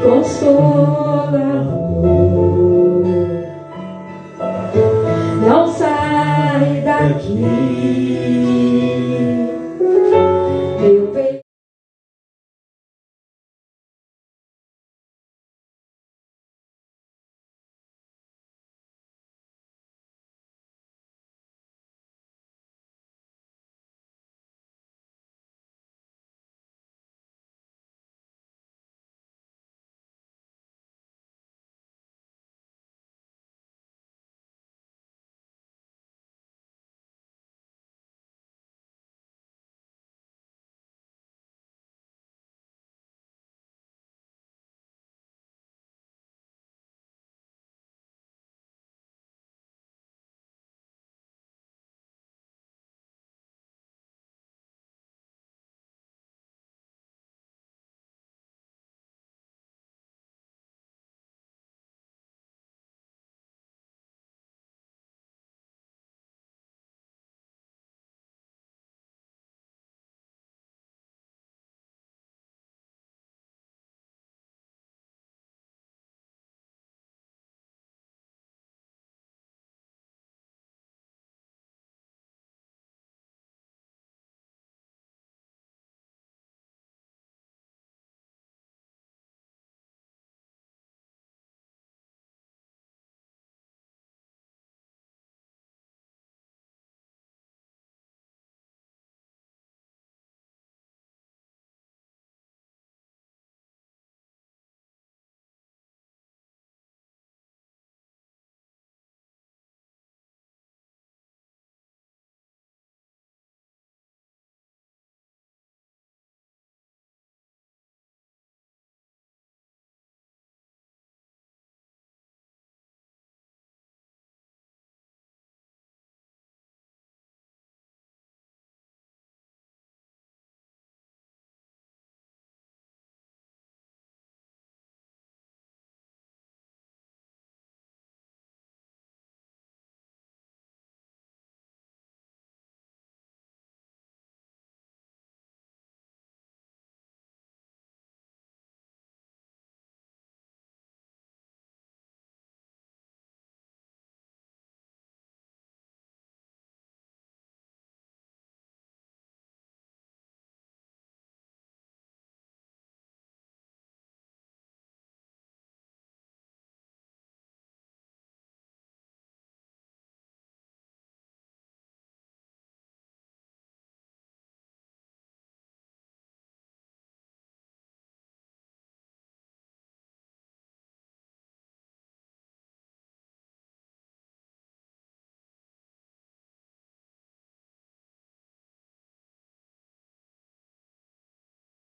Consolador, não sai daqui, meu peito.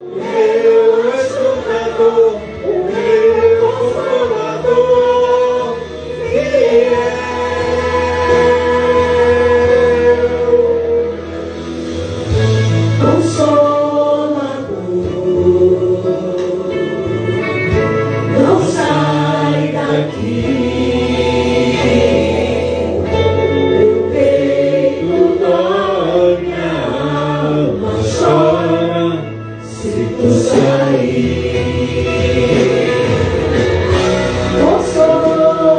Meu escutador, meu consolador, fiel. Consolador, não sai daqui. Meu peito dói, minha alma chora. Se tu sair, consolador,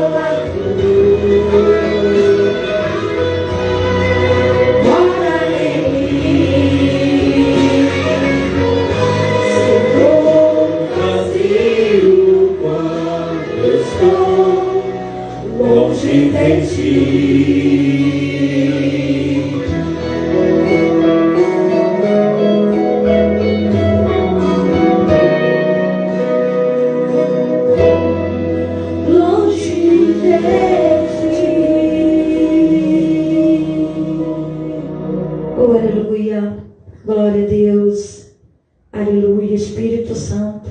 mora em mim. Se estou vazio quando estou longe de ti. Oh, aleluia, glória a Deus, aleluia, Espírito Santo,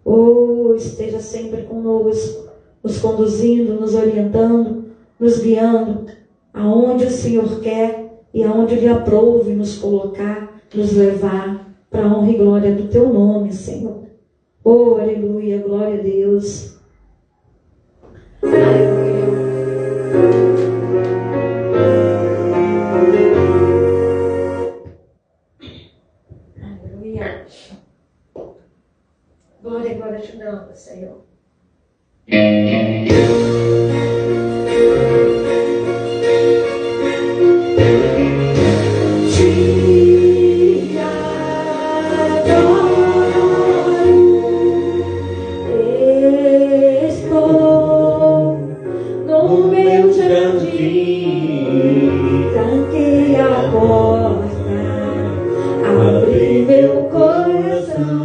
oh, esteja sempre conosco, nos conduzindo, nos orientando, nos guiando, aonde o Senhor quer e aonde Ele aprouve nos colocar, nos levar, para a honra e glória do Teu nome, Senhor. Oh, aleluia, glória a Deus, aleluia. Glória, glória te damos, Senhor. Tranquei a porta, abri meu coração.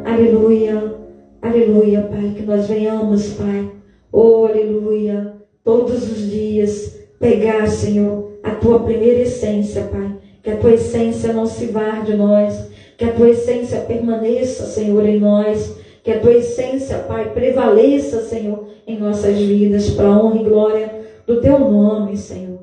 Aleluia, aleluia, Pai, que nós venhamos, Pai, oh, aleluia, todos os dias pegar, Senhor, a Tua primeira essência, Pai, que a Tua essência não se vá de nós, que a Tua essência permaneça, Senhor, em nós, que a Tua essência, Pai, prevaleça, Senhor, em nossas vidas, para a honra e glória do Teu nome, Senhor.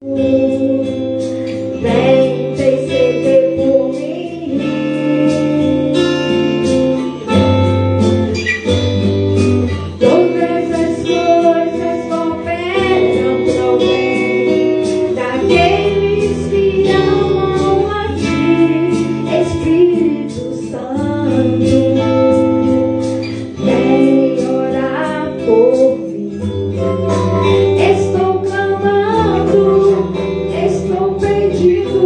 Vem interceder por mim. Todas as coisas cooperam pro bem daqueles que amam a ti, Espírito Santo. Vem orar por mim. Estou clamando, estou perdido.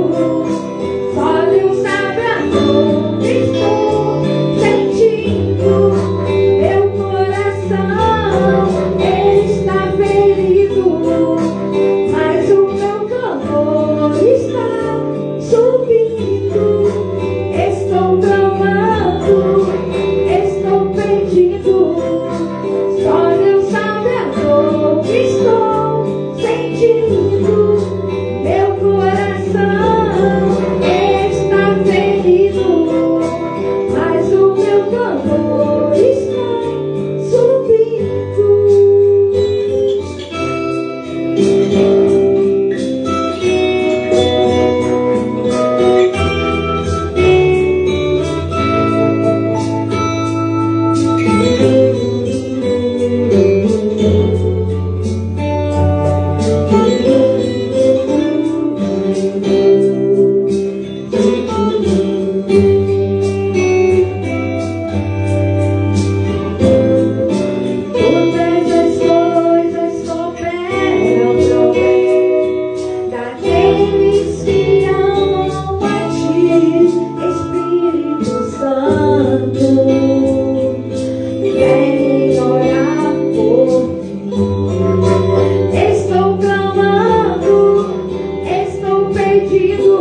Só Deus sabe a dor que estou sentindo. Meu coração está ferido, mas o meu clamor está subindo. Estou clamando, estou perdido. Só Deus sabe a dor que estou sentindo. Meu coração está ferido, mas o meu clamor está subindo. Todas as coisas cooperam pro bem daqueles que amam a ti, Espírito Santo. Vem orar por mim. Estou clamando, estou perdido.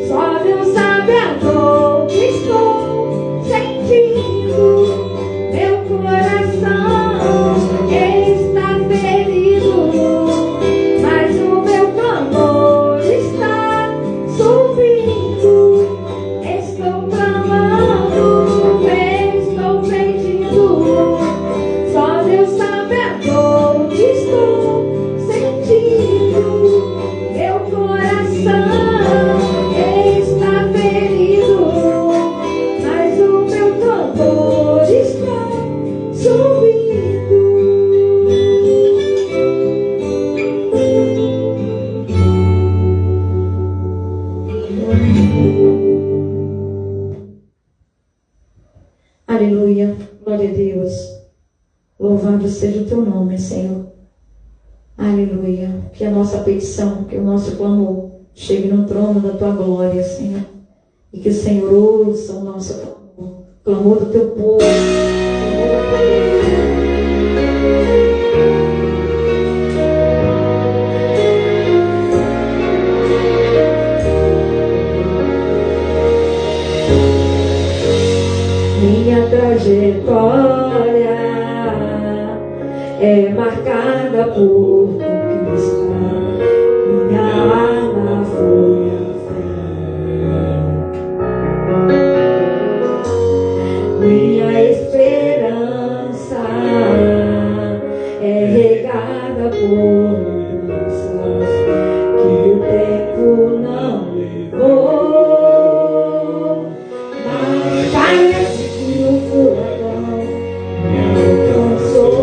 Só Deus sabe a dor que estou sentindo. Meu coração está ferido, mas o meu clamor está subindo. Estou clamando, estou perdido. Só Deus sabe a dor que estou sentindo. Meu coração está ferido, mas o meu clamor está subindo. Aleluia, glória a Deus. Louvado seja o teu nome, Senhor. Aleluia. Que a nossa petição, que o nosso clamor chegue no trono da tua glória, Senhor. E que o Senhor ouça o nosso clamor, clamor do teu povo, clamor da tua igreja. Minha trajetória é marcada por conquista. Minha arma foi a fé. Minha esperança é regada por lembranças que o tempo não levou. Mas parece que o furacão me alcançou.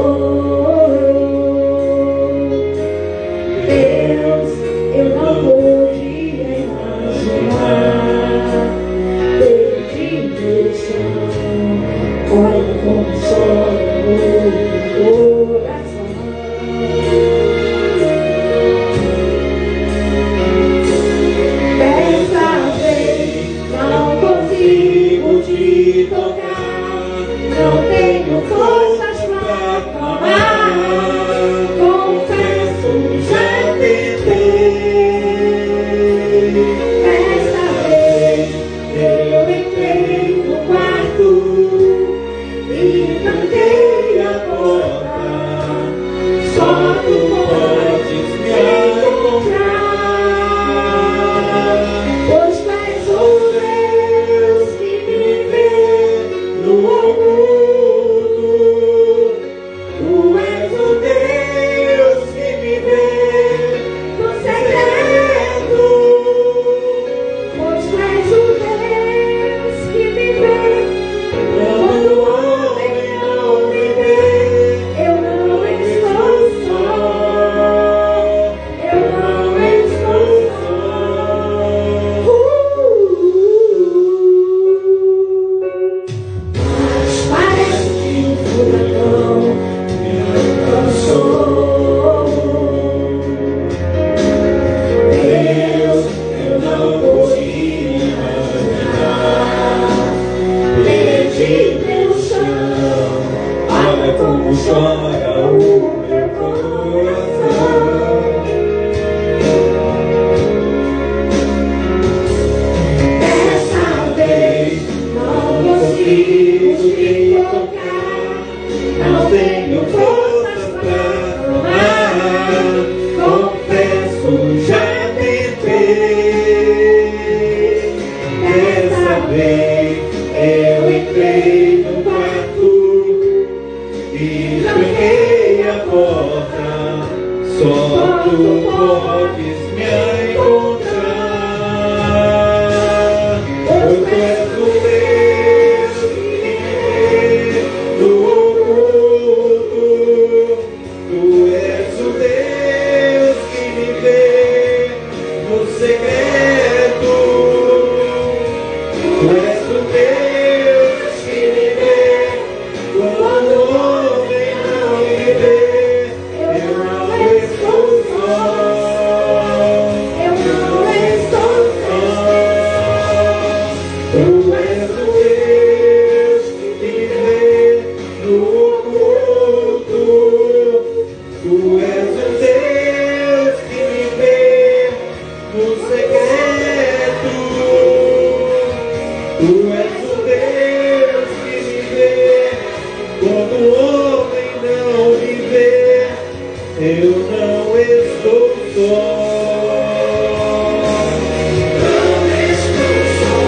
secreto. Tu és o Deus que me vê quando o homem não me vê. Eu não estou só. Eu não estou só. Tu és o Deus que me vê no oculto. Tu és o Deus que me vê no secreto. Tu és o Deus que me vê quando o homem não me vê. Eu não estou só. Não estou só.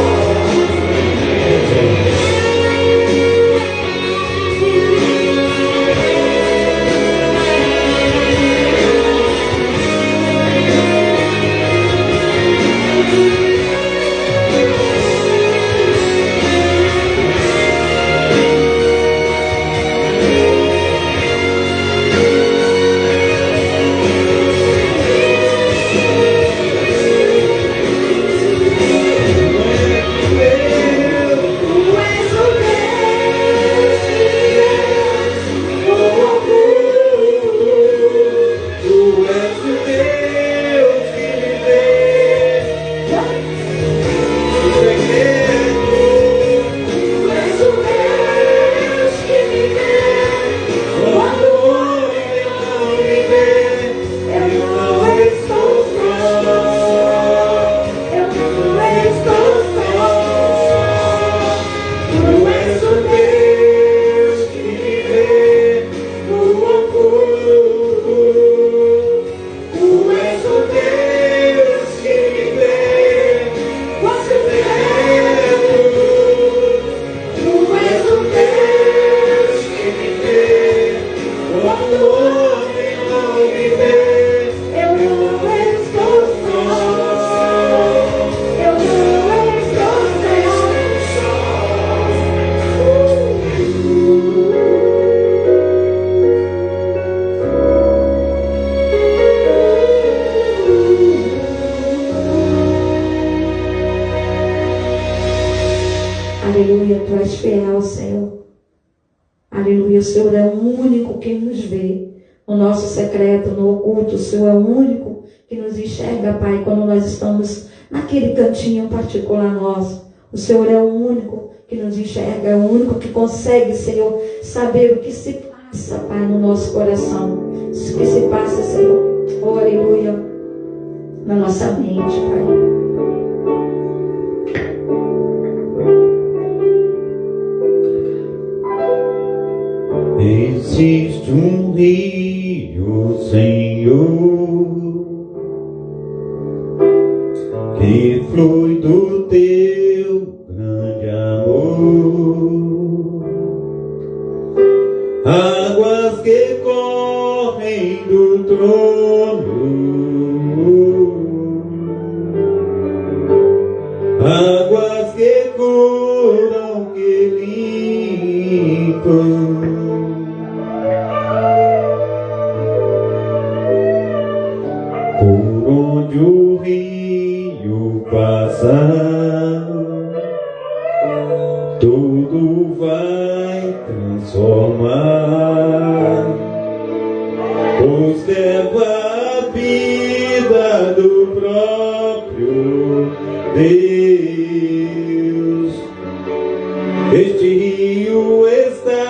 Aleluia, tu és fiel, Senhor. Aleluia, o Senhor é o único que nos vê no nosso secreto, no oculto. O Senhor é o único que nos enxerga, Pai, quando nós estamos naquele cantinho particular nosso. O Senhor é o único que nos enxerga, é o único que consegue, Senhor, saber o que se passa, Pai, no nosso coração. O que se passa, Senhor, oh, aleluia, na nossa mente, Pai. Existe um rio, Senhor, que flui do teu grande amor, águas que correm do trono, águas que curam, que limpam. Por onde o rio passar, tudo vai transformar, pois leva a vida do próprio Deus. Este rio está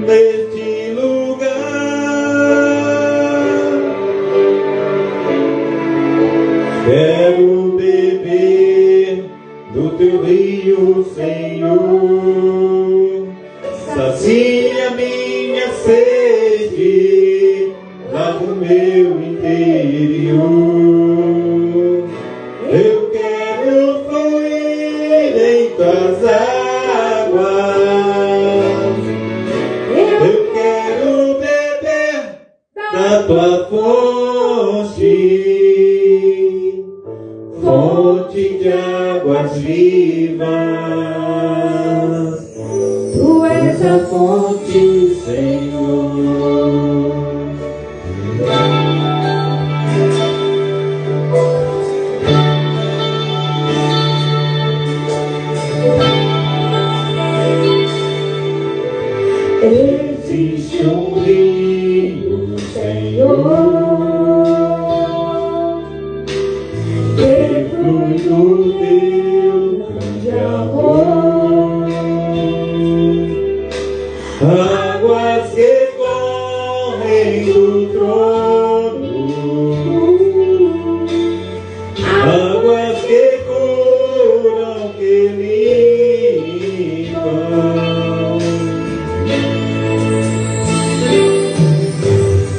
neste lugar. Quero beber do teu rio, Senhor. Sacia minha sede lá no meu interior. Eu quero fluir em tuas águas. Eu quero beber da tua fonte, fonte de águas vivas. Tu és a fonte, Senhor. do teu grande amor. Águas que correm do trono, águas que curam, que limpam.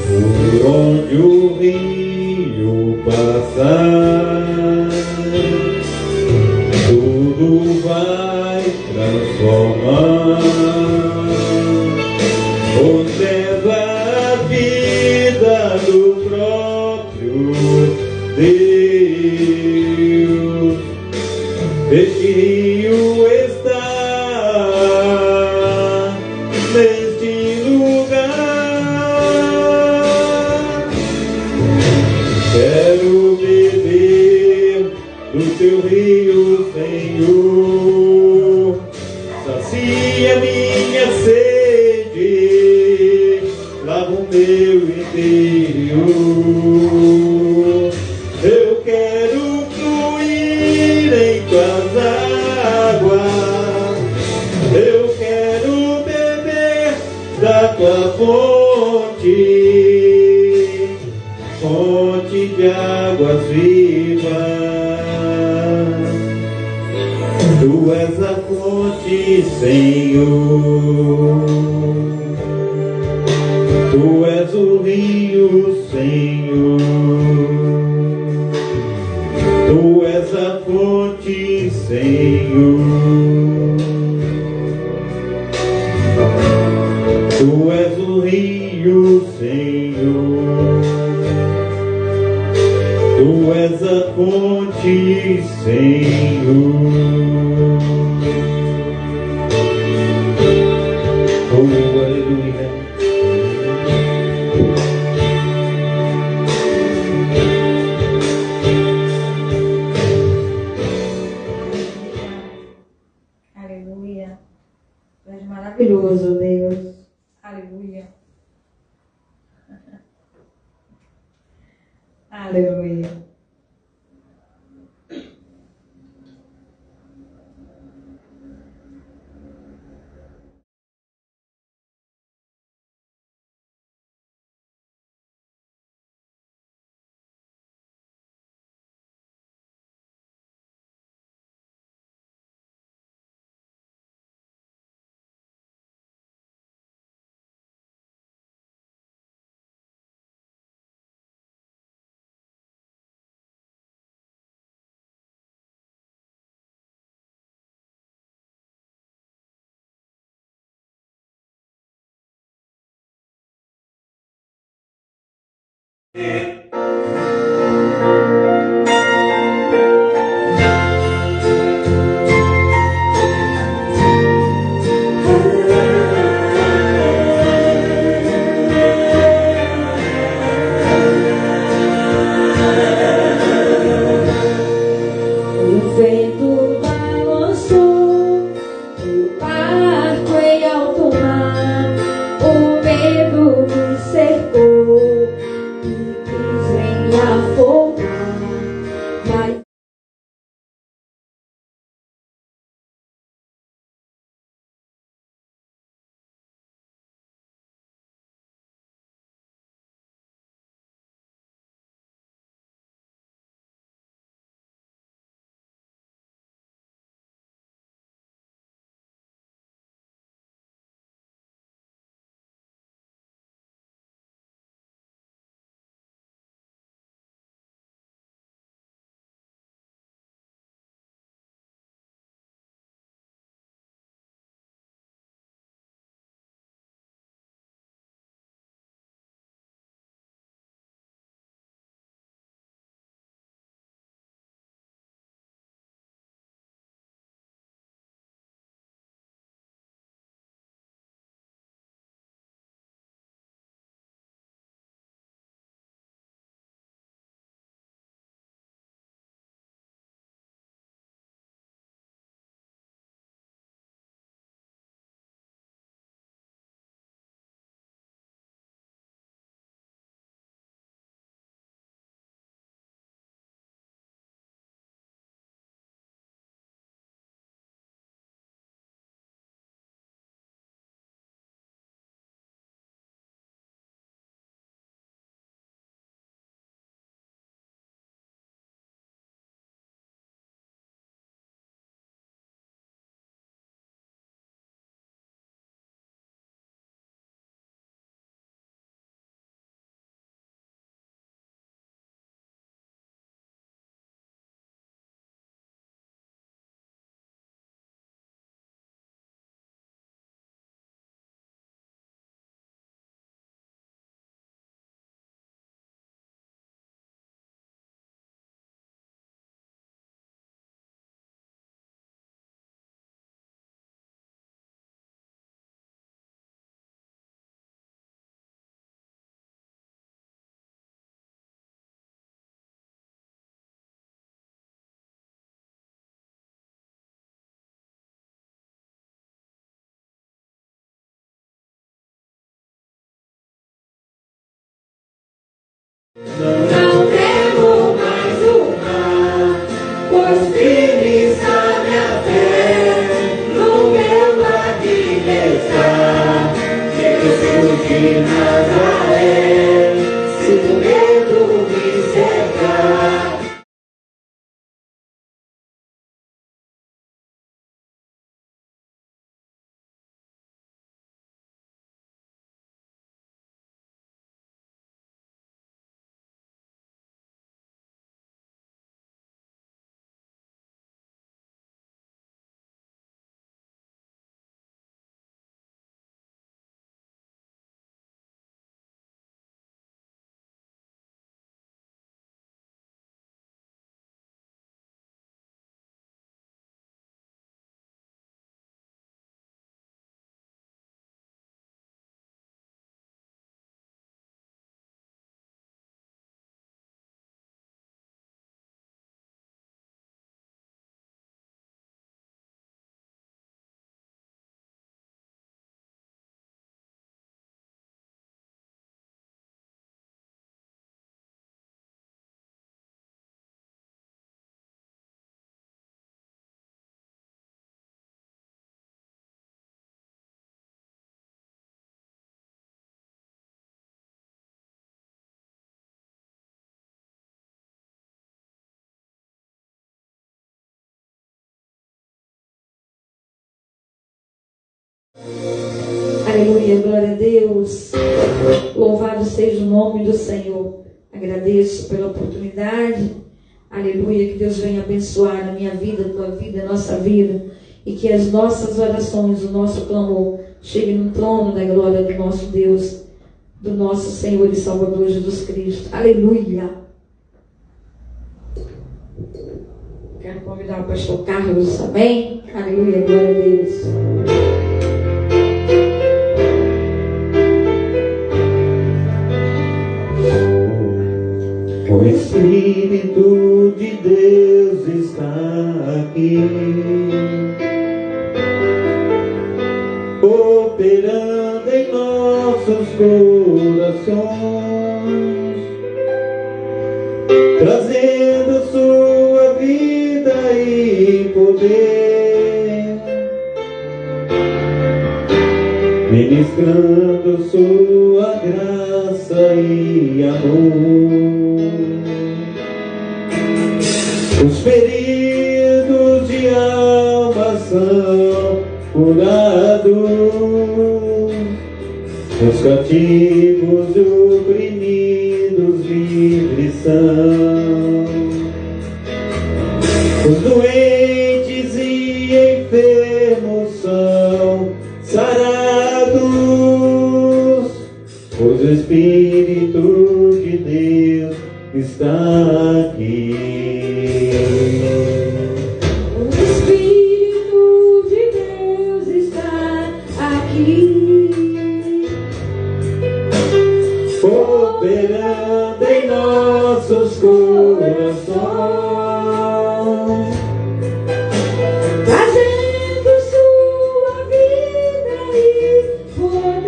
Por onde o rio passar, tudo vai transformar. Contendo a vida do próprio Deus. Este rio está neste lugar. Quero beber do teu rio, Senhor. Sacia minha sede, lava o meu interior. Eu quero fluir em tuas águas. Eu quero beber da tua fonte, fonte de águas vivas. Tu és a fonte, Senhor. Tu és o rio, Senhor. Tu és a fonte, Senhor. Tu és o rio, Senhor. Tu és a fonte, Senhor. Oh, aleluia. Aleluia. Tu és maravilhoso, Deus. Aleluia. Aleluia. O vento balançou, o barco em alto mar, o medo me cercou e quis em Não temo mais o mar, pois firme está minha fé, no meu lar que está, Jesus de Nazaré, se o medo me cercar. Aleluia, glória a Deus. Louvado seja o nome do Senhor. Agradeço pela oportunidade. Aleluia, que Deus venha abençoar a minha vida, a tua vida, a nossa vida. E que as nossas orações, o nosso clamor, chegue no trono da glória do nosso Deus, do nosso Senhor e Salvador Jesus Cristo. Aleluia. Quero convidar o pastor Carlos, amém? Aleluia, glória a Deus. O Espírito de Deus está aqui, operando em nossos corações, trazendo sua vida e poder, ministrando sua graça e amor. Os feridos de alma são curados, os cativos e oprimidos livres são, os doentes e enfermos são sarados, pois o Espírito de Deus está aqui. Operando em nossos corações, trazendo sua vida e poder,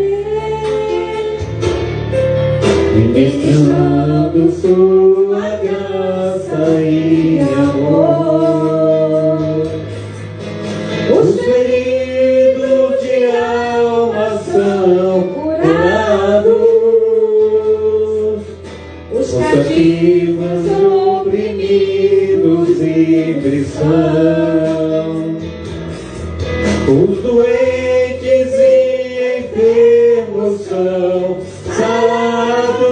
ministrando sua graça e amor. Os feridos de alma são curados, os cativos oprimidos livres são, os doentes e enfermos são sarados,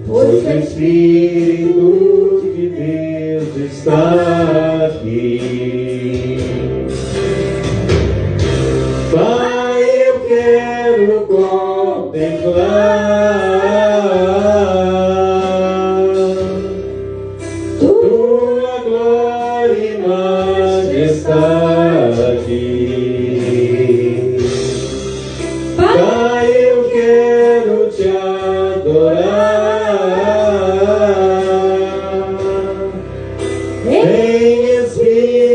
pois o Espírito de Deus está aqui. Pai, eu quero contemplar tua glória e majestade. Pai, eu quero te adorar em espírito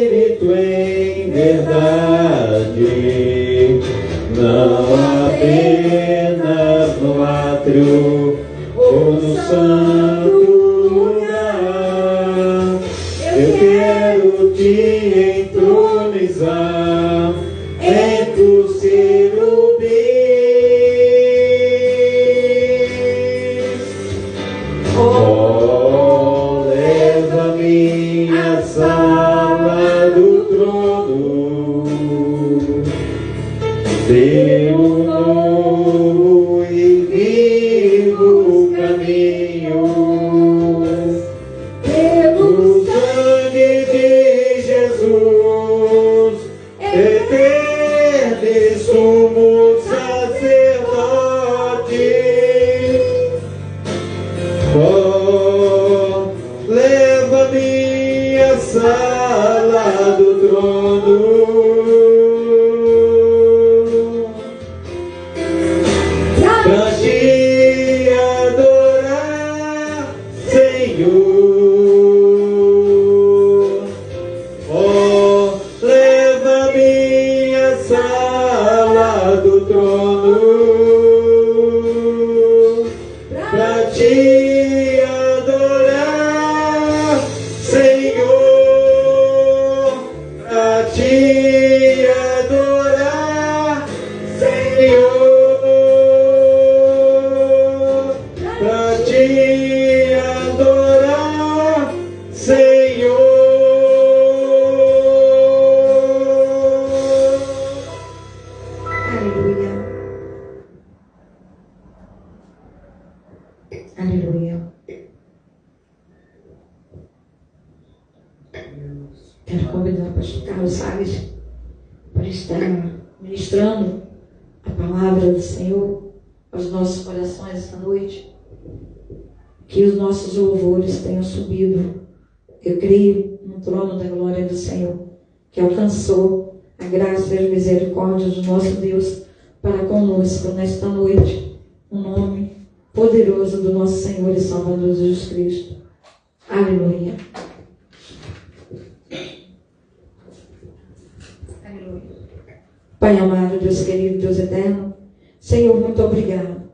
Quero convidar o pastor Carlos Salles para estar ministrando a palavra do Senhor aos nossos corações esta noite. Que os nossos louvores tenham subido, eu creio, no trono da glória do Senhor, que alcançou a graça e a misericórdia do nosso Deus para conosco nesta noite, no nome poderoso do nosso Senhor e Salvador Jesus Cristo. Aleluia. Aleluia. Pai amado, Deus querido, Deus eterno, Senhor, muito obrigado.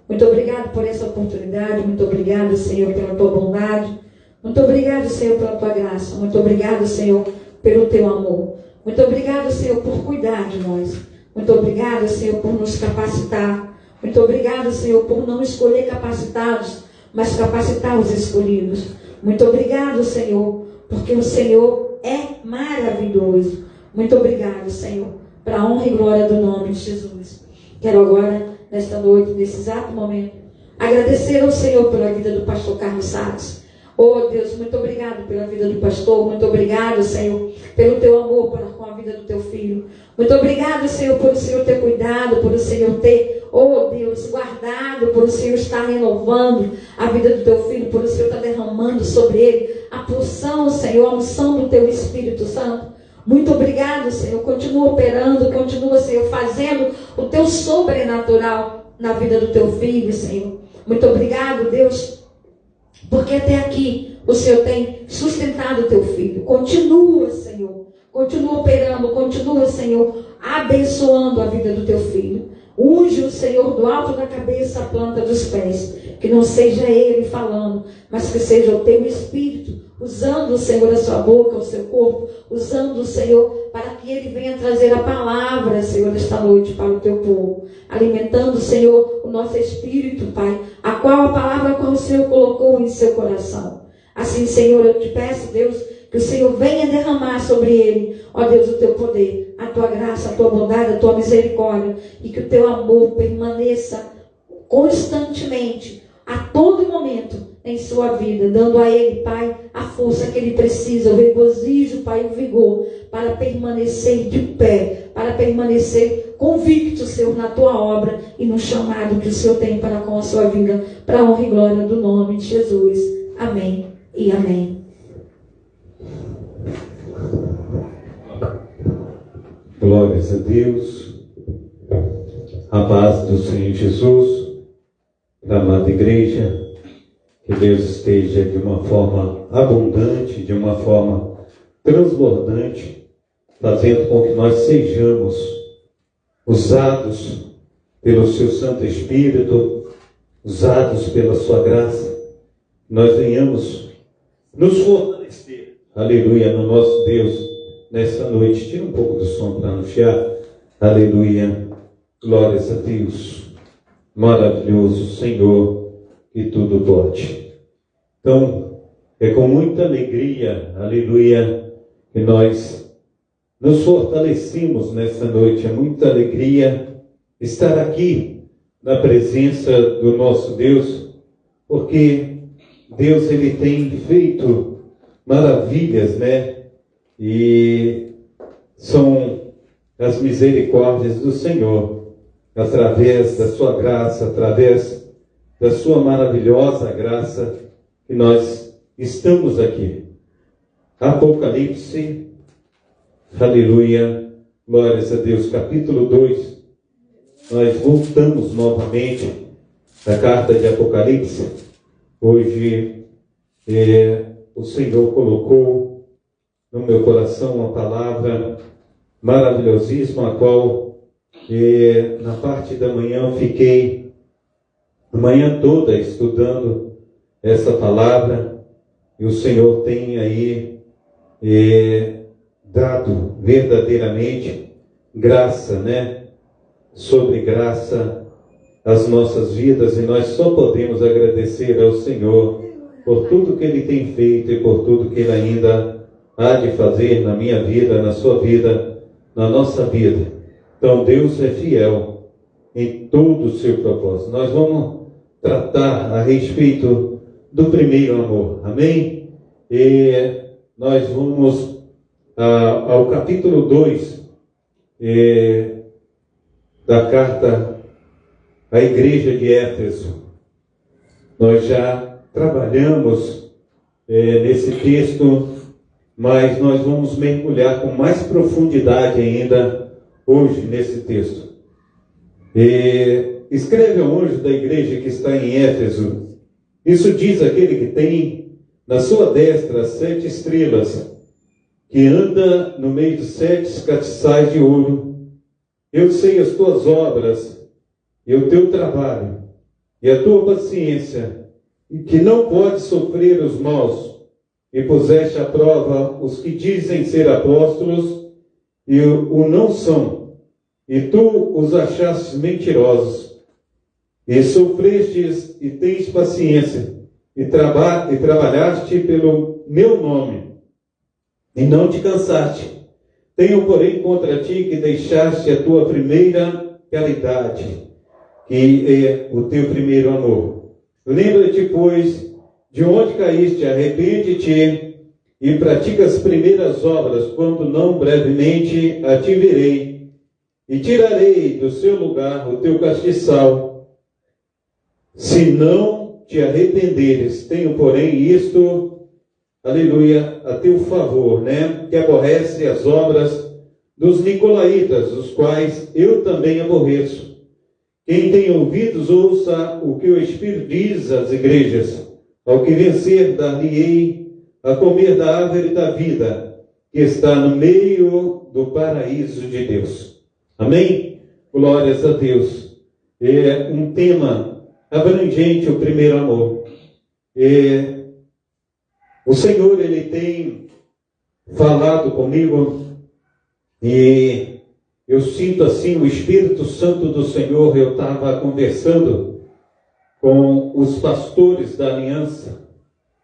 Muito obrigado por essa oportunidade, muito obrigado, Senhor, pela tua bondade, muito obrigado, Senhor, pela tua graça, muito obrigado, Senhor, pelo teu amor, muito obrigado, Senhor, por cuidar de nós, muito obrigado, Senhor, por nos capacitar, muito obrigado, Senhor, por não escolher capacitados, mas capacitar os escolhidos, muito obrigado, Senhor, porque o Senhor é maravilhoso, muito obrigado, Senhor, para a honra e glória do nome de Jesus. Quero agora, nesta noite, nesse exato momento, agradecer ao Senhor pela vida do pastor Carlos Salles. Oh Deus, muito obrigado pela vida do pastor, muito obrigado, Senhor, pelo teu amor para com a vida do teu filho. Muito obrigado, Senhor, por o Senhor ter cuidado, por o Senhor ter, oh Deus, guardado, por o Senhor estar renovando a vida do teu filho, por o Senhor estar derramando sobre ele a porção, Senhor, a unção do teu Espírito Santo. Muito obrigado, Senhor. Continua operando, continua, Senhor, fazendo o teu sobrenatural na vida do teu filho, Senhor. Muito obrigado, Deus, porque até aqui o Senhor tem sustentado o teu filho. Continua, Senhor. Continua operando, continua, Senhor, abençoando a vida do teu filho. Unge o Senhor do alto da cabeça à planta dos pés. Que não seja ele falando, mas que seja o teu Espírito, usando, Senhor, a sua boca, o seu corpo, usando, Senhor, para que ele venha trazer a palavra, Senhor, esta noite para o teu povo. Alimentando, Senhor, o nosso espírito, Pai, a qual a palavra qual o Senhor colocou em seu coração. Assim, Senhor, eu te peço, Deus, que o Senhor venha derramar sobre ele, ó Deus, o teu poder, a tua graça, a tua bondade, a tua misericórdia, e que o teu amor permaneça constantemente, a todo momento, em sua vida, dando a ele, Pai, a força que ele precisa, o regozijo, Pai, o vigor, para permanecer de pé, para permanecer convicto, Senhor, na tua obra e no chamado que o Senhor tem para com a sua vida, para a honra e glória do nome de Jesus. Amém e amém. Glórias a Deus, a paz do Senhor Jesus, da amada igreja. Que Deus esteja de uma forma abundante, de uma forma transbordante, fazendo com que nós sejamos usados pelo seu Santo Espírito, usados pela sua graça. Nós venhamos nos fortalecer, aleluia, no nosso Deus, nessa noite. Tira um pouco do som para anunciar, aleluia, glórias a Deus, maravilhoso Senhor, e tudo pode. Então, é com muita alegria, aleluia, que nós nos fortalecemos nessa noite. É muita alegria estar aqui na presença do nosso Deus, porque Deus, ele tem feito maravilhas, né? E são as misericórdias do Senhor, através da sua graça, através da sua maravilhosa graça, que nós estamos aqui. Apocalipse, aleluia, glórias a Deus, capítulo 2. Nós voltamos novamente à carta de Apocalipse. Hoje o Senhor colocou no meu coração uma palavra maravilhosíssima, a qual na parte da manhã eu fiquei a manhã toda estudando essa palavra, e o Senhor tem aí dado verdadeiramente graça, né? Sobre graça às nossas vidas, e nós só podemos agradecer ao Senhor por tudo que Ele tem feito e por tudo que Ele ainda há de fazer na minha vida, na sua vida, na nossa vida. Então Deus é fiel em todo o seu propósito. Nós vamos tratar a respeito do primeiro amor, amém? E nós vamos ao capítulo 2 da carta à igreja de Éfeso. Nós já trabalhamos nesse texto, mas nós vamos mergulhar com mais profundidade ainda hoje nesse texto. Escreve ao anjo da igreja que está em Éfeso: isso diz aquele que tem na sua destra 7 estrelas, que anda no meio de 7 castiçais de ouro. Eu sei as tuas obras, e o teu trabalho, e a tua paciência, e que não podes sofrer os maus, e puseste à prova os que dizem ser apóstolos, e o não são, e tu os achastes mentirosos, e sofrestes e tens paciência, e trabalhaste pelo meu nome, e não te cansaste. Tenho, porém, contra ti que deixaste a tua primeira caridade, que é o teu primeiro amor. Lembra-te, pois, de onde caíste, arrepende-te e pratica as primeiras obras, quando não brevemente a te verei, e tirarei do seu lugar o teu castiçal, se não te arrependeres. Tenho, porém, isto, aleluia, a teu favor, que aborrece as obras dos nicolaítas, os quais eu também aborreço. Quem tem ouvidos, ouça o que o Espírito diz às igrejas. Ao que vencer, dar-lhe-ei a comer da árvore da vida, que está no meio do paraíso de Deus. Amém? Glórias a Deus. É um tema abrangente, o primeiro amor. O Senhor, Ele tem falado comigo, e eu sinto assim o Espírito Santo do Senhor. Eu estava conversando com os pastores da aliança.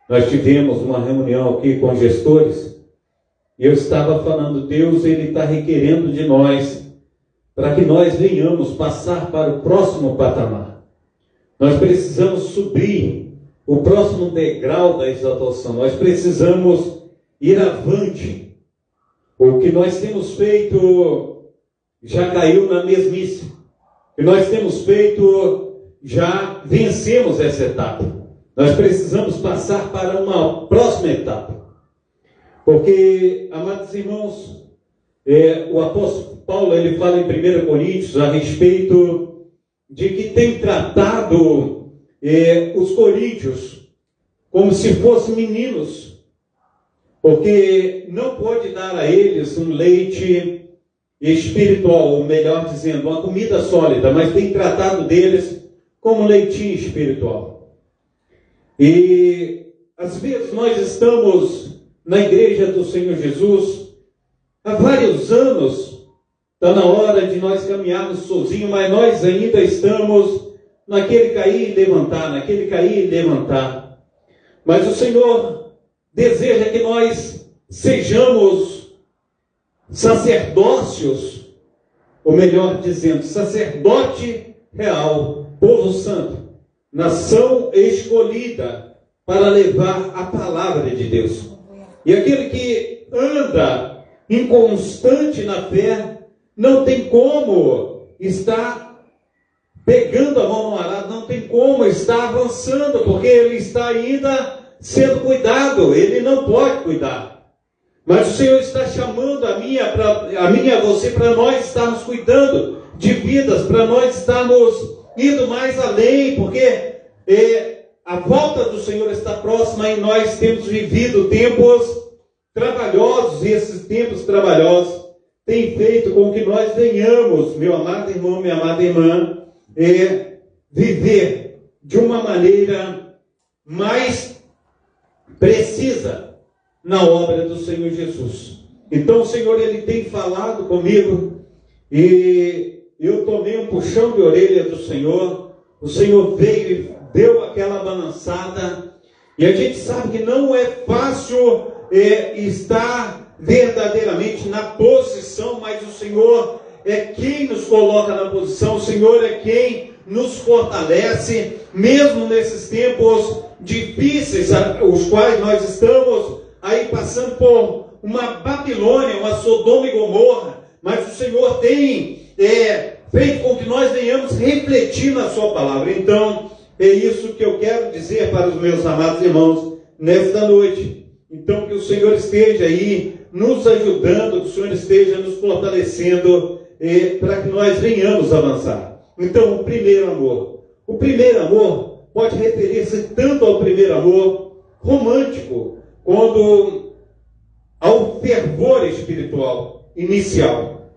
Nós tivemos uma reunião aqui com gestores, e eu estava falando: Deus, Ele está requerendo de nós, para que nós venhamos passar para o próximo patamar. Nós precisamos subir o próximo degrau da exaltação. Nós precisamos ir avante. O que nós temos feito já caiu na mesmice. O que nós temos feito, já vencemos essa etapa. Nós precisamos passar para uma próxima etapa. Porque, amados irmãos, o apóstolo Paulo, ele fala em 1 Coríntios a respeito de que tem tratado os coríntios como se fossem meninos, porque não pode dar a eles um leite espiritual, ou melhor dizendo, uma comida sólida, mas tem tratado deles como leitinho espiritual. E às vezes nós estamos na igreja do Senhor Jesus há vários anos. Está na hora de nós caminharmos sozinhos, mas nós ainda estamos naquele cair e levantar, naquele cair e levantar. Mas o Senhor deseja que nós sejamos sacerdócios, ou melhor dizendo, sacerdote real, povo santo, nação escolhida para levar a palavra de Deus. E aquele que anda inconstante na fé não tem como estar pegando a mão no arado, não tem como estar avançando, porque ele está ainda sendo cuidado, ele não pode cuidar. Mas o Senhor está chamando a mim e a você, para nós estarmos cuidando de vidas, para nós estarmos indo mais além, porque a volta do Senhor está próxima e nós temos vivido tempos trabalhosos, e esses tempos trabalhosos têm feito com que nós venhamos, meu amado irmão, minha amada irmã, viver de uma maneira mais precisa na obra do Senhor Jesus. Então o Senhor, Ele tem falado comigo, e eu tomei um puxão de orelha do Senhor. O Senhor veio e deu aquela balançada, e a gente sabe que não é fácil estar verdadeiramente na posição, mas o Senhor é quem nos coloca na posição, o Senhor é quem nos fortalece, mesmo nesses tempos difíceis, os quais nós estamos aí passando uma Babilônia, uma Sodoma e Gomorra, mas o Senhor tem feito com que nós venhamos refletir na sua palavra. Então, é isso que eu quero dizer para os meus amados irmãos nesta noite. Então, que o Senhor esteja aí nos ajudando, que o Senhor esteja nos fortalecendo para que nós venhamos avançar. Então, o primeiro amor. O primeiro amor pode referir-se tanto ao primeiro amor romântico, quanto ao fervor espiritual inicial.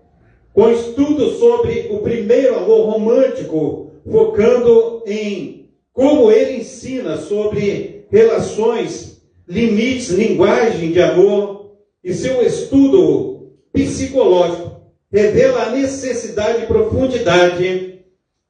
Com estudo sobre o primeiro amor romântico, focando em como ele ensina sobre relações, limites, linguagem de amor, e seu estudo psicológico revela a necessidade e profundidade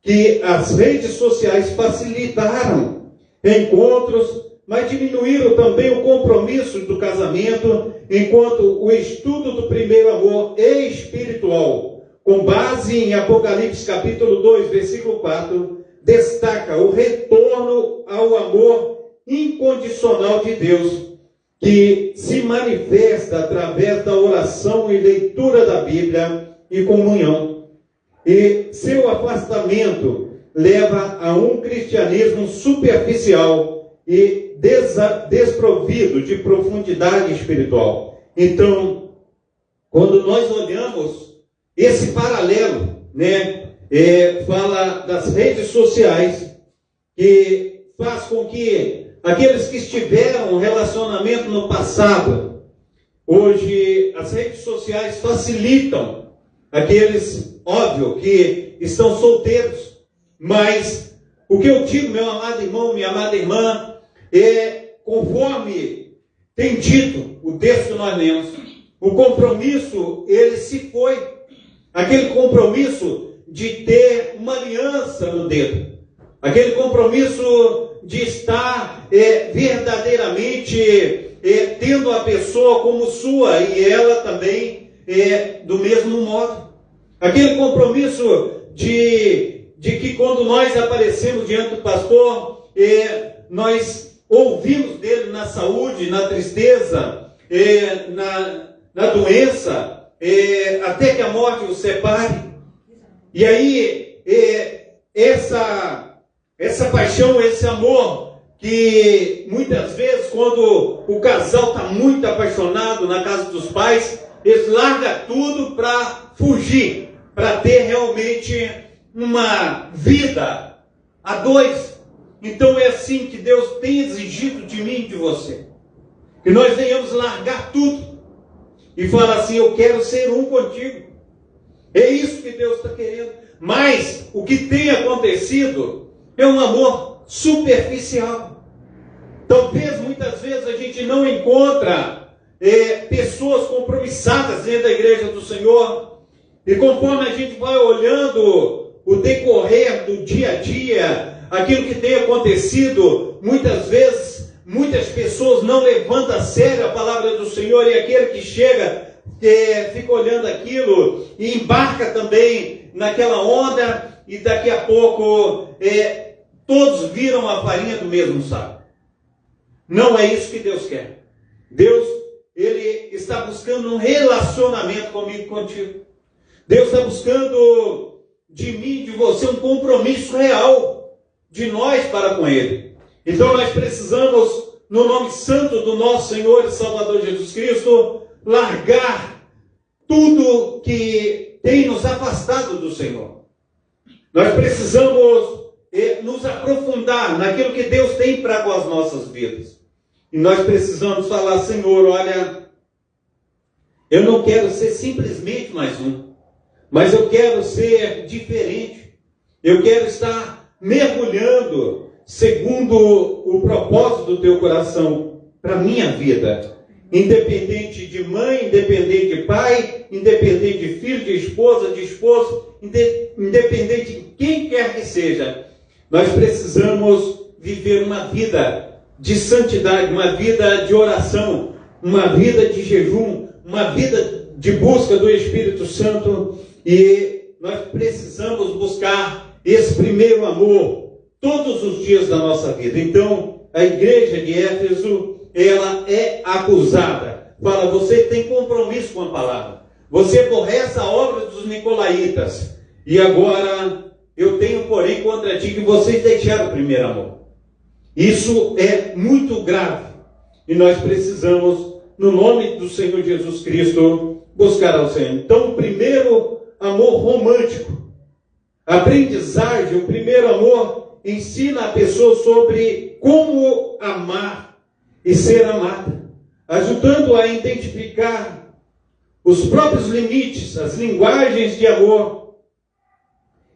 que as redes sociais facilitaram encontros, mas diminuíram também o compromisso do casamento, enquanto o estudo do primeiro amor espiritual, com base em Apocalipse capítulo 2, versículo 4, destaca o retorno ao amor incondicional de Deus, que se manifesta através da oração e leitura da Bíblia e comunhão. E seu afastamento leva a um cristianismo superficial e desprovido de profundidade espiritual. Então, quando nós olhamos esse paralelo, fala das redes sociais, que faz com que aqueles que tiveram um relacionamento no passado, hoje as redes sociais facilitam aqueles, óbvio, que estão solteiros, mas o que eu digo, meu amado irmão, minha amada irmã, conforme tem dito o texto que nós lemos, o compromisso, ele se foi, aquele compromisso de ter uma aliança no dedo, aquele compromisso de estar verdadeiramente tendo a pessoa como sua e ela também do mesmo modo, aquele compromisso de que quando nós aparecemos diante do pastor, nós ouvimos dele na saúde, na tristeza, na doença, até que a morte o separe. E aí, essa paixão, esse amor, que muitas vezes, quando o casal está muito apaixonado na casa dos pais, eles largam tudo para fugir, para ter realmente uma vida a dois. Então é assim que Deus tem exigido de mim e de você, que nós venhamos largar tudo e falar assim: eu quero ser um contigo. É isso que Deus está querendo. Mas o que tem acontecido é um amor superficial. Talvez muitas vezes a gente não encontra pessoas compromissadas dentro da igreja do Senhor, e conforme a gente vai olhando o decorrer do dia a dia, aquilo que tem acontecido, muitas vezes, muitas pessoas não levantam a sério a palavra do Senhor, e aquele que chega, fica olhando aquilo, e embarca também naquela onda, e daqui a pouco, todos viram a farinha do mesmo saco. Não é isso que Deus quer. Deus, Ele está buscando um relacionamento comigo e contigo. Deus está buscando de mim, de você, um compromisso real de nós para com Ele. Então nós precisamos, no nome santo do nosso Senhor e Salvador Jesus Cristo, largar tudo que tem nos afastado do Senhor. Nós precisamos nos aprofundar naquilo que Deus tem para com as nossas vidas. E nós precisamos falar: Senhor, olha, eu não quero ser simplesmente mais um, mas eu quero ser diferente. Eu quero estar mergulhando segundo o propósito do teu coração para a minha vida. Independente de mãe, independente de pai, independente de filho, de esposo, independente de quem quer que seja, nós precisamos viver uma vida de santidade, uma vida de oração, uma vida de jejum, uma vida de busca do Espírito Santo, e nós precisamos buscar esse primeiro amor todos os dias da nossa vida. Então, a igreja de Éfeso, ela é acusada fala, você tem compromisso com a palavra. Você aborrece a obra dos nicolaítas. E agora eu tenho, porém, contra ti que vocês deixaram o primeiro amor. Isso é muito grave. E nós precisamos, no nome do Senhor Jesus Cristo, buscar ao Senhor. Então, o primeiro amor romântico, a aprendizagem, o primeiro amor, ensina a pessoa sobre como amar e ser amada, ajudando-a a identificar os próprios limites, as linguagens de amor,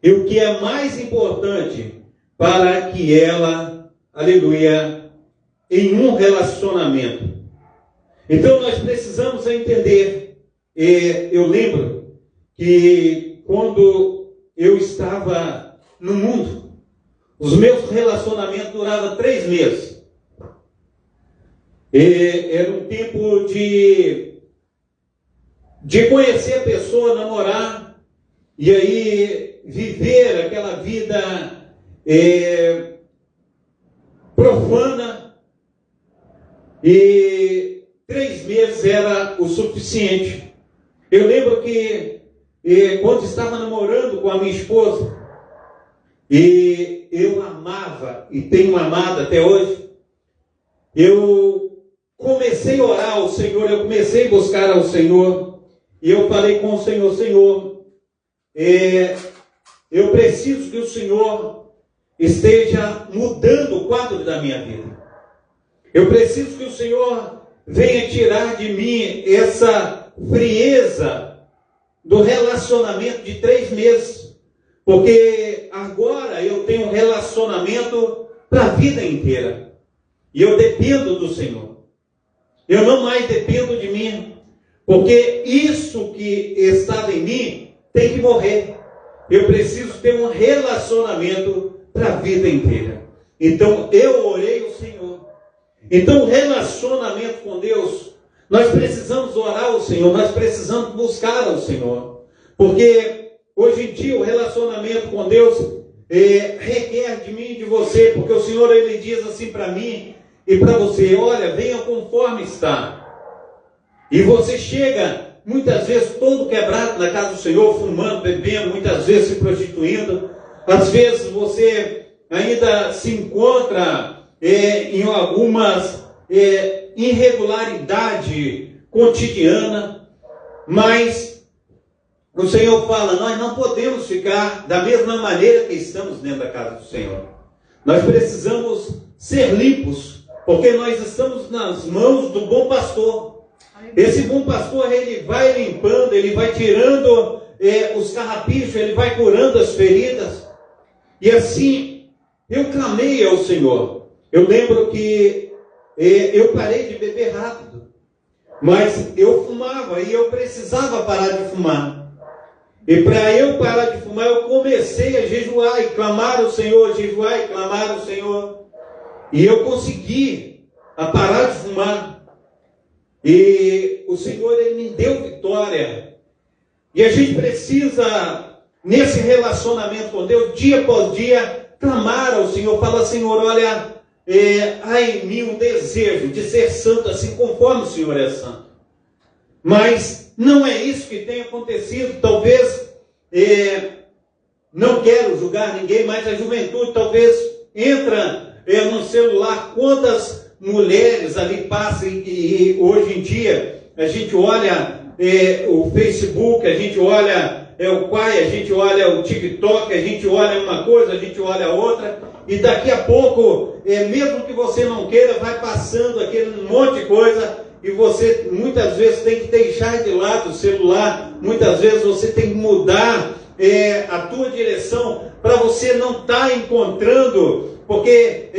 e o que é mais importante para que ela, aleluia, em um relacionamento. Então nós precisamos entender, eu lembro que quando eu estava no mundo, os meus relacionamentos duravam 3 meses. Era um tempo de conhecer a pessoa, namorar, e aí viver aquela vida profana, e 3 meses era o suficiente. Eu lembro que quando estava namorando com a minha esposa, e eu amava, e tenho amado até hoje, eu comecei a orar ao Senhor, eu comecei a buscar ao Senhor, e eu falei com o Senhor, Senhor, eu preciso que o Senhor esteja mudando o quadro da minha vida. Eu preciso que o Senhor venha tirar de mim essa frieza do relacionamento de 3 meses, porque agora eu tenho um relacionamento para a vida inteira, e eu dependo do Senhor. Eu não mais dependo de mim, porque isso que estava em mim tem que morrer. Eu preciso ter um relacionamento para a vida inteira. Então eu orei ao Senhor. Então o relacionamento com Deus, nós precisamos orar ao Senhor, nós precisamos buscar ao Senhor, porque hoje em dia o relacionamento com Deus requer de mim e de você, porque o Senhor, Ele diz assim para mim e para você, olha, venha conforme está. E você chega muitas vezes todo quebrado na casa do Senhor, fumando, bebendo, muitas vezes se prostituindo. Às vezes você ainda se encontra em algumas irregularidades cotidianas, mas o Senhor fala, nós não podemos ficar da mesma maneira que estamos dentro da casa do Senhor. Nós precisamos ser limpos, porque nós estamos nas mãos do bom pastor. Esse bom pastor, ele vai limpando, ele vai tirando os carrapichos, ele vai curando as feridas. E assim, eu clamei ao Senhor. Eu lembro que eu parei de beber rápido, mas eu fumava e eu precisava parar de fumar. E para eu parar de fumar, eu comecei a jejuar e clamar ao Senhor, jejuar e clamar ao Senhor. E eu consegui parar de fumar. E o Senhor, Ele me deu vitória. E a gente precisa, nesse relacionamento com Deus, dia após dia, clamar ao Senhor. Fala, Senhor, olha, há em mim um desejo de ser santo, assim conforme o Senhor é santo. Mas não é isso que tem acontecido. Talvez, não quero julgar ninguém, mas a juventude talvez entra no celular. Quantas mulheres ali passam, e hoje em dia a gente olha o Facebook, a gente olha o Quai, a gente olha o TikTok, a gente olha uma coisa, a gente olha outra, e daqui a pouco, mesmo que você não queira, vai passando aquele monte de coisa, e você muitas vezes tem que deixar de lado o celular, muitas vezes você tem que mudar a tua direção, para você não estar encontrando, porque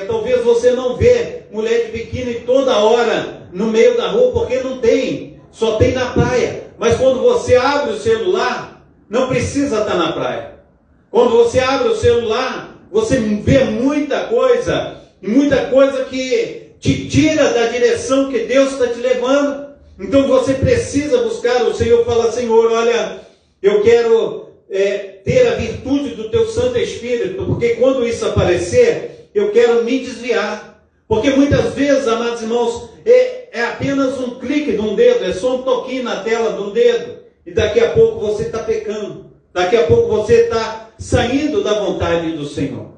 talvez você não vê mulher de biquíni toda hora no meio da rua, porque não tem, só tem na praia. Mas quando você abre o celular, não precisa estar na praia. Quando você abre o celular, você vê muita coisa que te tira da direção que Deus está te levando. Então você precisa buscar o Senhor, falar, Senhor, olha, eu quero ter a virtude do teu Santo Espírito, porque quando isso aparecer, eu quero me desviar. Porque muitas vezes, amados irmãos, é apenas um clique de um dedo, é só um toquinho na tela de um dedo, e daqui a pouco você está pecando, daqui a pouco você está saindo da vontade do Senhor.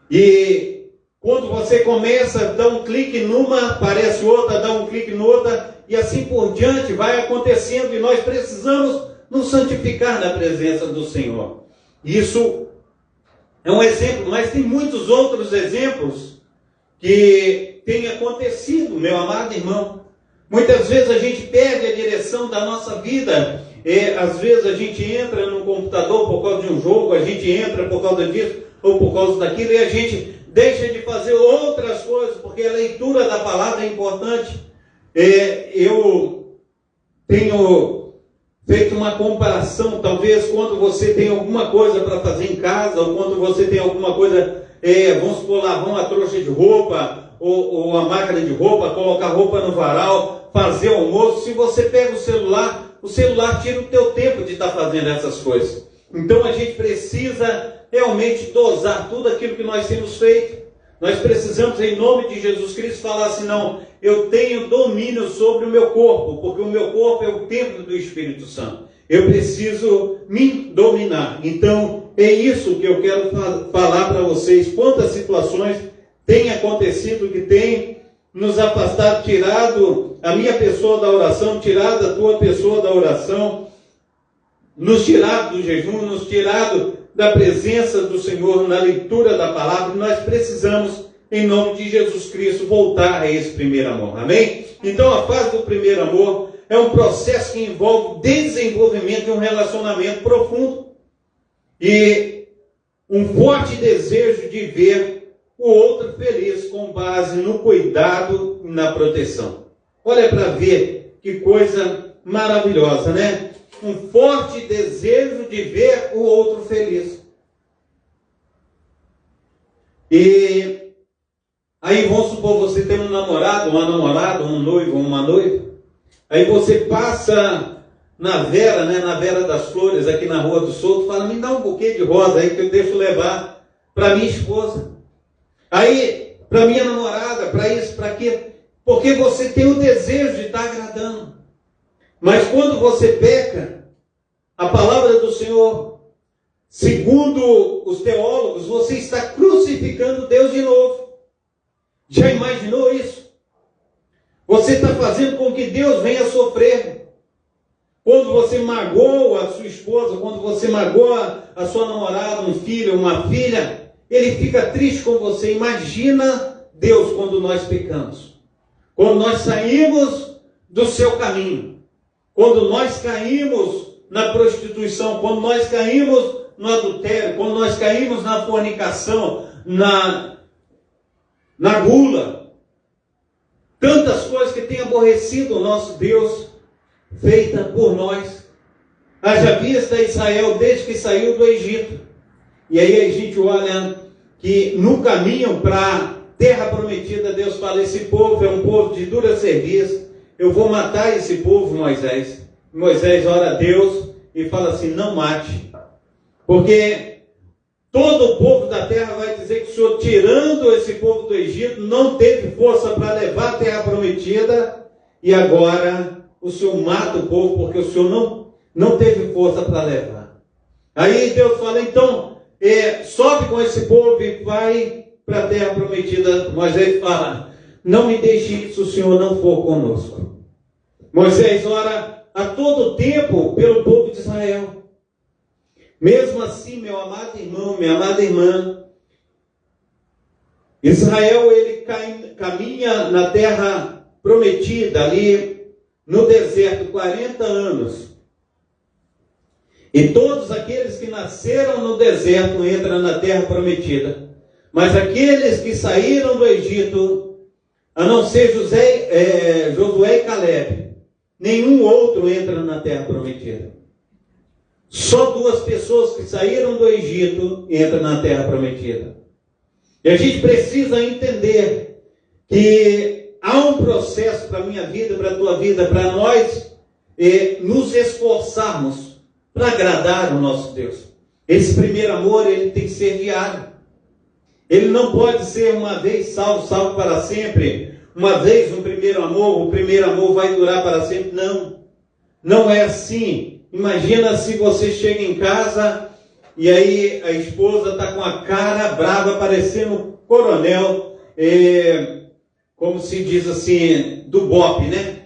E quando você começa a dar um clique numa, aparece outra, dá um clique em outra, e assim por diante vai acontecendo, e nós precisamos nos santificar na presença do Senhor. Isso é um exemplo, mas tem muitos outros exemplos que têm acontecido, meu amado irmão. Muitas vezes a gente perde a direção da nossa vida. Às vezes a gente entra no computador por causa de um jogo, a gente entra por causa disso ou por causa daquilo, e a gente deixa de fazer outras coisas, porque a leitura da palavra é importante. Eu tenho feito uma comparação, talvez quando você tem alguma coisa para fazer em casa, ou quando você tem alguma coisa, vamos supor, lavar uma trouxa de roupa, ou a máquina de roupa, colocar roupa no varal, fazer almoço. Se você pega o celular tira o teu tempo de estar fazendo essas coisas. Então a gente precisa realmente dosar tudo aquilo que nós temos feito. Nós precisamos, em nome de Jesus Cristo, falar assim: não, eu tenho domínio sobre o meu corpo, porque o meu corpo é o templo do Espírito Santo. Eu preciso me dominar. Então, é isso que eu quero falar para vocês. Quantas situações têm acontecido que têm nos afastado, tirado a minha pessoa da oração, tirado a tua pessoa da oração, nos tirado do jejum, nos tirado da presença do Senhor na leitura da palavra. Nós precisamos, em nome de Jesus Cristo, voltar a esse primeiro amor. Amém? Então, a fase do primeiro amor é um processo que envolve o desenvolvimento de um relacionamento profundo e um forte desejo de ver o outro feliz com base no cuidado e na proteção. Olha para ver que coisa maravilhosa, né? Um forte desejo de ver o outro feliz. E aí vamos supor, você tem um namorado, uma namorada, um noivo, uma noiva. Aí você passa na Vera, né, na Vera das Flores, aqui na Rua do Souto, fala: me dá um buquê de rosa aí que eu deixo levar para minha esposa. Aí, para minha namorada, para isso, para aquilo. Porque você tem o desejo de estar agradando. Mas quando você peca, a palavra do Senhor, segundo os teólogos, você está crucificando Deus de novo. Já imaginou isso? Você está fazendo com que Deus venha sofrer. Quando você magoa a sua esposa, quando você magoa a sua namorada, um filho, uma filha, ele fica triste com você. Imagina Deus quando nós pecamos. Quando nós saímos do seu caminho. Quando nós caímos na prostituição. Quando nós caímos no adultério. Quando nós caímos na fornicação. Na gula. Tantas coisas que têm aborrecido o nosso Deus, feita por nós. Haja vista Israel desde que saiu do Egito. E aí a gente olha que no caminho para a terra prometida, Deus fala: esse povo é um povo de dura serviço, eu vou matar esse povo, Moisés. Moisés ora a Deus e fala assim: não mate, porque todo o povo da terra vai dizer que o Senhor, tirando esse povo do Egito, não teve força para levar a terra prometida, e agora o Senhor mata o povo porque o Senhor não teve força para levar. Aí Deus fala: então, sobe com esse povo e vai para a terra prometida. Moisés fala: não me deixe ir se o Senhor não for conosco. Moisés ora a todo tempo pelo povo de Israel. Mesmo assim, meu amado irmão, minha amada irmã, Israel, ele caminha na terra prometida, ali no deserto, 40 anos. E todos aqueles que nasceram no deserto entram na terra prometida. Mas aqueles que saíram do Egito, a não ser Josué e Caleb, nenhum outro entra na terra prometida. Só 2 pessoas que saíram do Egito entram na terra prometida. E a gente precisa entender que há um processo para a minha vida, para a tua vida, para nós nos esforçarmos para agradar o nosso Deus. Esse primeiro amor, ele tem que ser diário. Ele não pode ser uma vez salvo, salvo para sempre, uma vez um primeiro amor, o primeiro amor vai durar para sempre. Não, não é assim. Imagina se você chega em casa e aí a esposa está com a cara brava, parecendo um coronel, como se diz assim, do BOPE, né?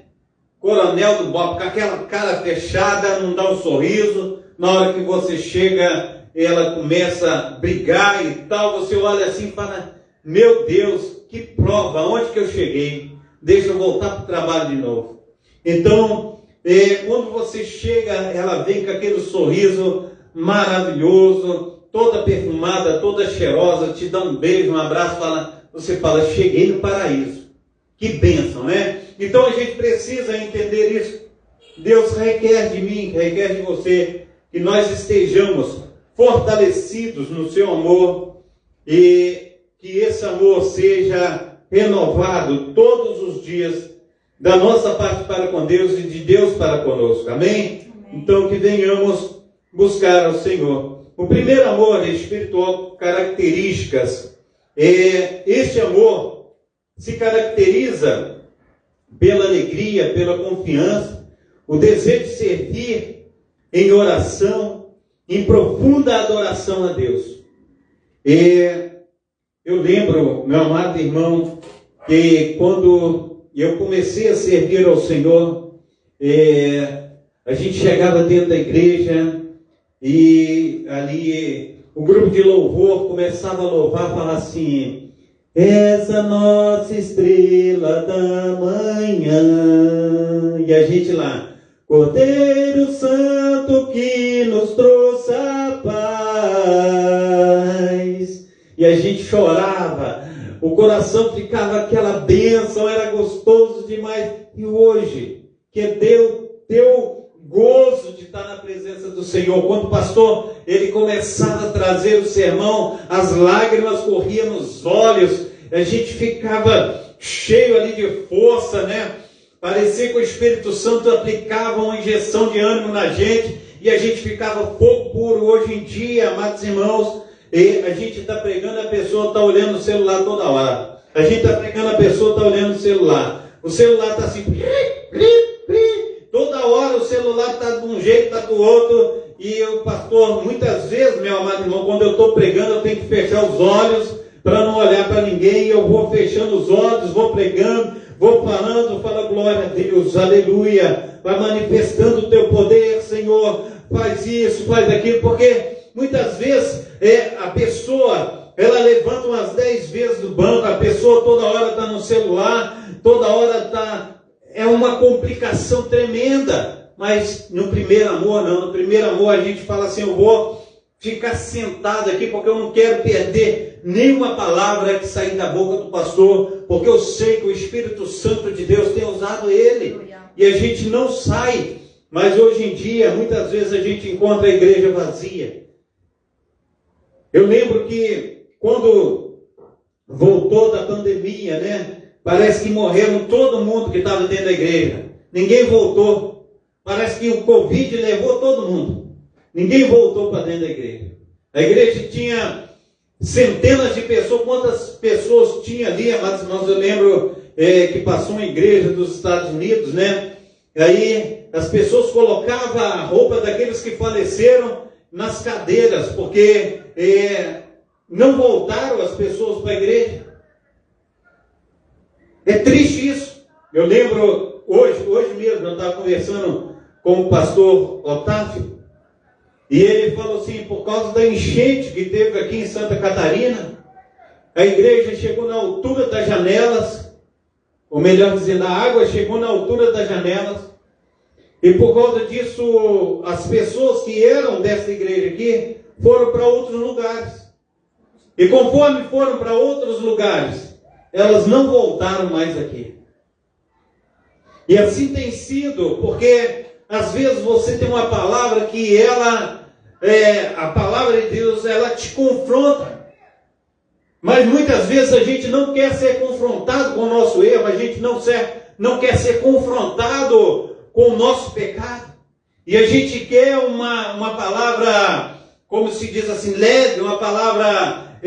Coronel do BOPE, com aquela cara fechada, não dá um sorriso. Na hora que você chega, ela começa a brigar e tal, você olha assim e fala, meu Deus, que prova, onde que eu cheguei? Deixa eu voltar para o trabalho de novo. Então, quando você chega, ela vem com aquele sorriso maravilhoso, toda perfumada, toda cheirosa, te dá um beijo, um abraço, você fala, cheguei no paraíso. Que bênção, né? Então a gente precisa entender isso. Deus requer de mim, requer de você, que nós estejamos fortalecidos no seu amor e que esse amor seja renovado todos os dias da nossa parte para com Deus e de Deus para conosco. Amém? Amém. Então que venhamos buscar ao Senhor. O primeiro amor espiritual, características. Este amor se caracteriza pela alegria, pela confiança, o desejo de servir em oração, em profunda adoração a Deus. Eu lembro, meu amado irmão, que quando eu comecei a servir ao Senhor, a gente chegava dentro da igreja e ali o grupo de louvor começava a louvar, falar assim, essa nossa estrela da manhã, e a gente lá, Cordeiro Santo que nos trouxe a paz. E a gente chorava, o coração ficava aquela bênção, era gostoso demais. E hoje, que deu gozo de estar na presença do Senhor. Quando o pastor, ele começava a trazer o sermão, as lágrimas corriam nos olhos, a gente ficava cheio ali de força, né? Parecia que o Espírito Santo aplicava uma injeção de ânimo na gente e a gente ficava fogo puro. Hoje em dia, amados irmãos, a gente está pregando, a pessoa está olhando o celular toda hora. A gente está pregando, a pessoa está olhando o celular. O celular está assim, toda hora o celular está de um jeito, está do outro. E o pastor, muitas vezes, meu amado irmão, quando eu estou pregando, eu tenho que fechar os olhos para não olhar para ninguém. Eu vou fechando os olhos, vou pregando, vou falando, fala glória a Deus, aleluia. Vai manifestando o teu poder, Senhor. Faz isso, faz aquilo, porque muitas vezes a pessoa, ela levanta umas 10 vezes do banco, a pessoa toda hora está no celular, toda hora está... É uma complicação tremenda. Mas no primeiro amor, não. No primeiro amor a gente fala assim, eu vou ficar sentado aqui porque eu não quero perder nenhuma palavra que sair da boca do pastor, porque eu sei que o Espírito Santo de Deus tem usado ele. E a gente não sai. Mas hoje em dia, muitas vezes a gente encontra a igreja vazia. Eu lembro que quando voltou da pandemia, né? Parece que morreram todo mundo que estava dentro da igreja. Ninguém voltou. Parece que o Covid levou todo mundo. Ninguém voltou para dentro da igreja. A igreja tinha centenas de pessoas. Quantas pessoas tinha ali, amados irmãos? Eu lembro que passou uma igreja dos Estados Unidos, né? Aí as pessoas colocavam a roupa daqueles que faleceram nas cadeiras, porque não voltaram as pessoas para a igreja. É triste isso. Eu lembro, hoje mesmo, eu estava conversando com o pastor Otávio, e ele falou assim, por causa da enchente que teve aqui em Santa Catarina, a igreja chegou na altura das janelas, ou melhor dizendo, a água chegou na altura das janelas, e por causa disso, as pessoas que eram dessa igreja aqui, foram para outros lugares. E conforme foram para outros lugares, elas não voltaram mais aqui. E assim tem sido, porque às vezes você tem uma palavra que a palavra de Deus, ela te confronta. Mas muitas vezes a gente não quer ser confrontado com o nosso erro, a gente não quer ser confrontado com o nosso pecado. E a gente quer uma palavra, como se diz assim, leve, uma palavra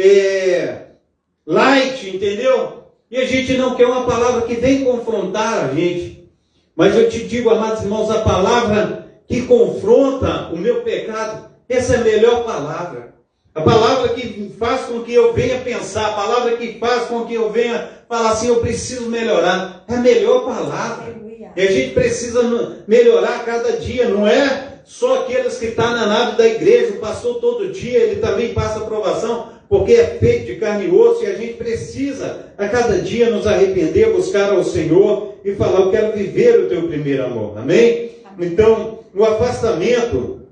light, entendeu? E a gente não quer uma palavra que vem confrontar a gente. Mas eu te digo, amados irmãos, a palavra que confronta o meu pecado, essa é a melhor palavra. A palavra que faz com que eu venha pensar, a palavra que faz com que eu venha falar assim, eu preciso melhorar. É a melhor palavra. E a gente precisa melhorar a cada dia, não é só aqueles que estão na nave da igreja, o pastor todo dia, ele também passa aprovação, porque é feito de carne e osso, e a gente precisa a cada dia nos arrepender, buscar ao Senhor e falar, eu quero viver o teu primeiro amor, amém? Então, o afastamento,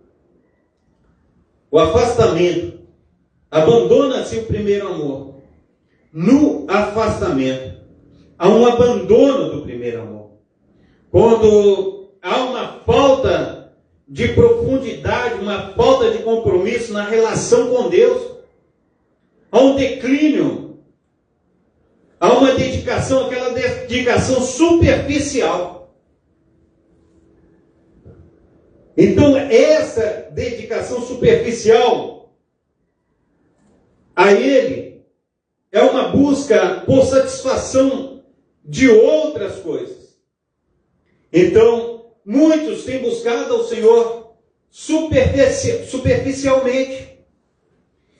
abandona-se o primeiro amor. No afastamento, há um abandono do primeiro amor. Quando há uma falta de profundidade, uma falta de compromisso na relação com Deus, há um declínio, há uma dedicação, aquela dedicação superficial. Então, essa dedicação superficial a Ele é uma busca por satisfação de outras coisas. Então, muitos têm buscado ao Senhor superficialmente.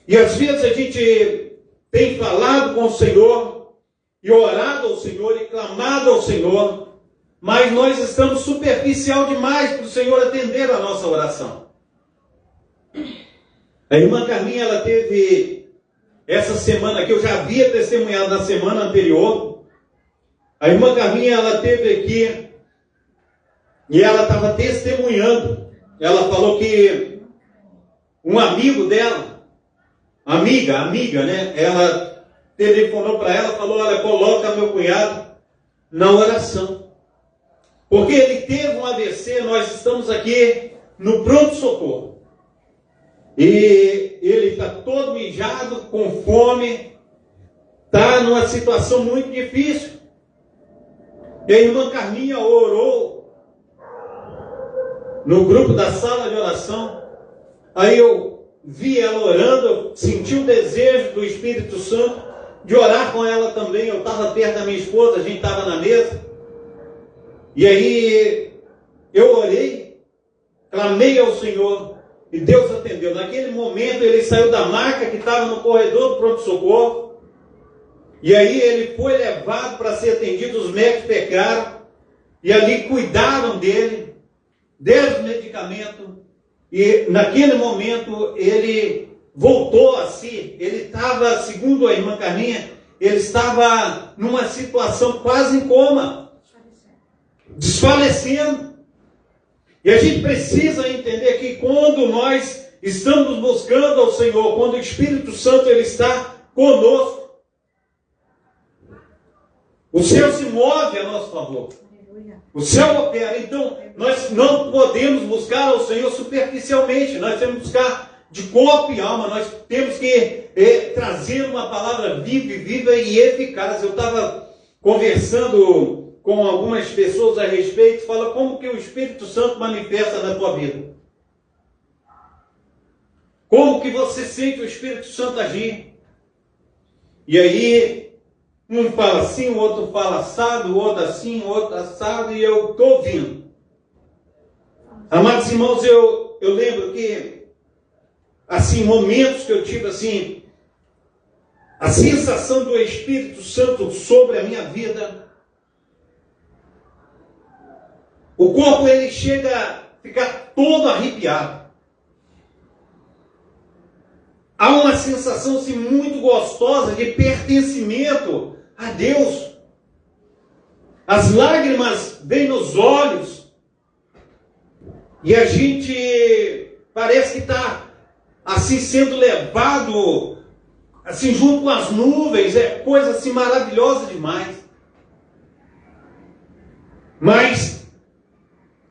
E às vezes a gente tem falado com o Senhor, e orado ao Senhor, e clamado ao Senhor, mas nós estamos superficial demais para o Senhor atender a nossa oração. A irmã Carminha, ela teve essa semana que eu já havia testemunhado na semana anterior. A irmã Carminha, ela teve aqui e ela estava testemunhando. Ela falou que um amigo dela, amiga, né? Ela telefonou para ela, falou, olha, coloca meu cunhado na oração. Porque ele teve um AVC, nós estamos aqui no pronto-socorro. E ele está todo mijado, com fome, está numa situação muito difícil. E a irmã Carminha orou no grupo da sala de oração. Aí eu vi ela orando, eu senti o desejo do Espírito Santo de orar com ela também. Eu estava perto da minha esposa, a gente estava na mesa. E aí eu orei, clamei ao Senhor e Deus atendeu. Naquele momento ele saiu da maca que estava no corredor do pronto-socorro. E aí ele foi levado para ser atendido, os médicos pegaram e ali cuidaram dele, deram os medicamentos. E naquele momento ele voltou a si. Ele estava, segundo a irmã Carminha, ele estava numa situação quase em coma, desfalecendo. E a gente precisa entender que quando nós estamos buscando ao Senhor, quando o Espírito Santo ele está conosco, o céu se move a nosso favor. O céu opera. Então, nós não podemos buscar ao Senhor superficialmente. Nós temos que buscar de corpo e alma. Nós temos que trazer uma palavra viva e eficaz. Eu estava conversando com algumas pessoas a respeito. Fala como que o Espírito Santo manifesta na tua vida. Como que você sente o Espírito Santo agir. E aí um fala assim, o outro fala assado, o outro assim, o outro assado, e eu estou ouvindo. Amados irmãos, eu lembro que, assim, momentos que eu tive, assim, a sensação do Espírito Santo sobre a minha vida, o corpo, ele chega a ficar todo arrepiado. Há uma sensação, assim, muito gostosa de pertencimento a Deus. As lágrimas vêm nos olhos e a gente parece que está assim sendo levado assim junto com as nuvens. É coisa assim maravilhosa demais. Mas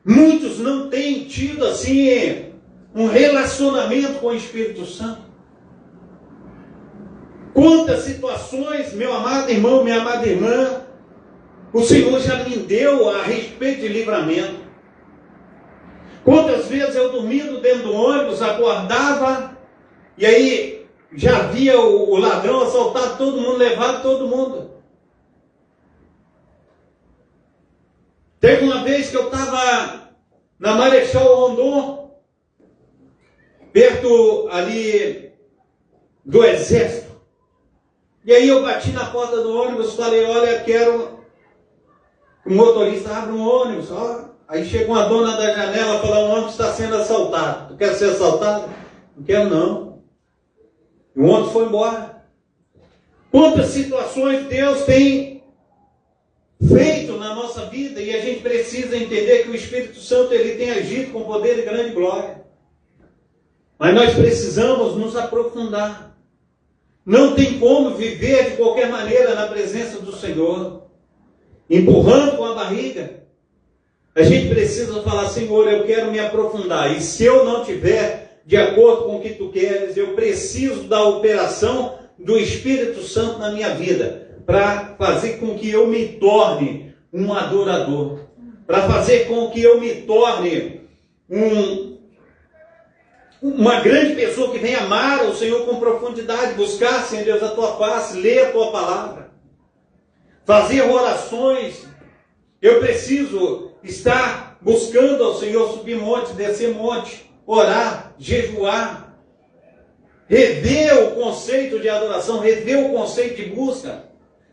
muitos não têm tido assim um relacionamento com o Espírito Santo. Quantas situações, meu amado irmão, minha amada irmã, o Senhor já me deu a respeito de livramento. Quantas vezes eu dormindo dentro do ônibus, acordava, e aí já via o ladrão assaltar todo mundo, levar todo mundo. Teve uma vez que eu estava na Marechal Rondon, perto ali do Exército. E aí eu bati na porta do ônibus, falei, olha, quero que o motorista abra um ônibus. Ó. Aí chegou uma dona da janela e falou, o ônibus está sendo assaltado. Tu quer ser assaltado? Não quero não. E o ônibus foi embora. Quantas situações Deus tem feito na nossa vida e a gente precisa entender que o Espírito Santo ele tem agido com poder e grande glória. Mas nós precisamos nos aprofundar. Não tem como viver de qualquer maneira na presença do Senhor, empurrando com a barriga. A gente precisa falar, Senhor, eu quero me aprofundar. E se eu não tiver de acordo com o que Tu queres, eu preciso da operação do Espírito Santo na minha vida, para fazer com que eu me torne um adorador, para fazer com que eu me torne uma grande pessoa que venha amar o Senhor com profundidade, buscar, Senhor Deus, a Tua face, ler a Tua palavra, fazer orações. Eu preciso estar buscando ao Senhor, subir monte, descer monte, orar, jejuar, rever o conceito de adoração, rever o conceito de busca,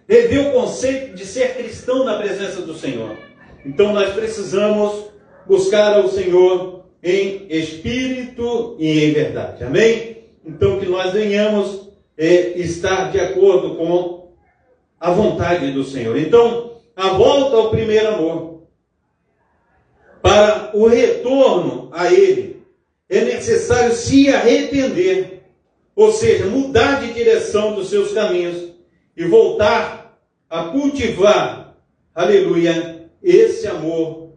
rever o conceito de ser cristão na presença do Senhor. Então nós precisamos buscar ao Senhor em espírito e em verdade. Amém? Então que nós venhamos estar de acordo com a vontade do Senhor. Então, a volta ao primeiro amor, para o retorno a Ele, é necessário se arrepender, ou seja, mudar de direção dos seus caminhos e voltar a cultivar, aleluia, esse amor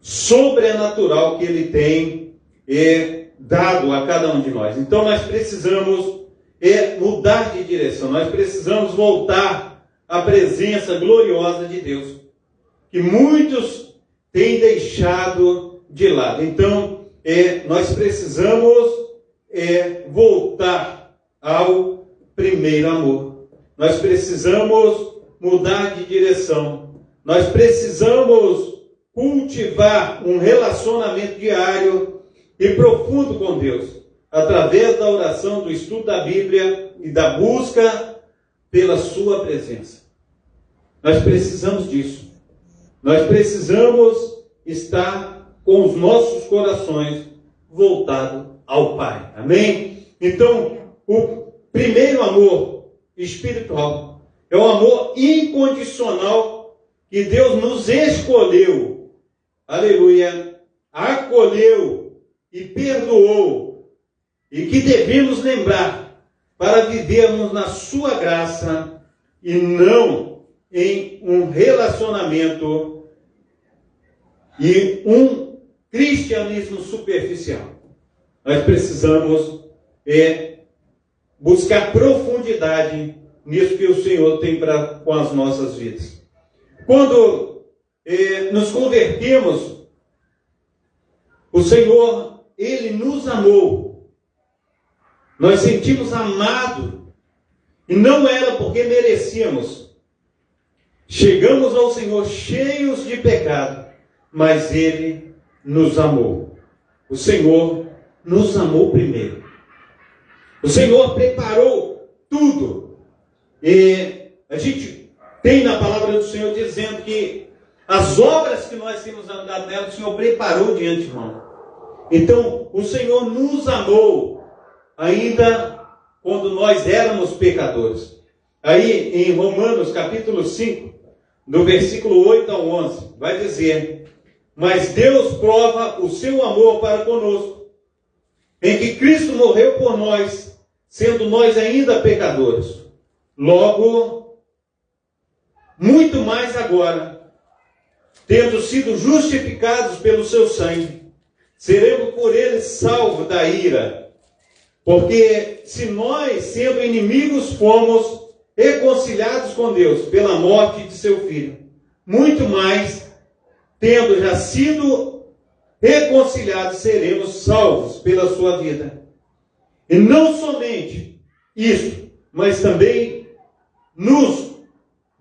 sobrenatural que Ele tem dado a cada um de nós. Então nós precisamos mudar de direção, nós precisamos voltar à presença gloriosa de Deus, que muitos têm deixado de lado. Então nós precisamos voltar ao primeiro amor. Nós precisamos mudar de direção. Nós precisamos cultivar um relacionamento diário e profundo com Deus, através da oração, do estudo da Bíblia e da busca pela sua presença. Nós precisamos disso. Nós precisamos estar com os nossos corações voltados ao Pai. Amém? Então, o primeiro amor espiritual é o amor incondicional que Deus nos escolheu, aleluia, acolheu e perdoou, e que devemos lembrar para vivermos na sua graça e não em um relacionamento e um cristianismo superficial. Nós precisamos buscar profundidade nisso que o Senhor tem com as nossas vidas. Quando nos convertemos, o Senhor, Ele nos amou. Nós sentimos amado, e não era porque merecíamos. Chegamos ao Senhor cheios de pecado, mas Ele nos amou. O Senhor nos amou primeiro. O Senhor preparou tudo. E a gente tem na palavra do Senhor dizendo que as obras que nós temos andado nela, o Senhor preparou de antemão. Então, o Senhor nos amou ainda quando nós éramos pecadores. Aí, em Romanos capítulo 5, do versículo 8 ao 11, vai dizer: mas Deus prova o seu amor para conosco, em que Cristo morreu por nós, sendo nós ainda pecadores. Logo, muito mais agora, tendo sido justificados pelo seu sangue, seremos por ele salvos da ira. Porque se nós, sendo inimigos, fomos reconciliados com Deus pela morte de seu Filho, muito mais, tendo já sido reconciliados, seremos salvos pela sua vida. E não somente isto, mas também nos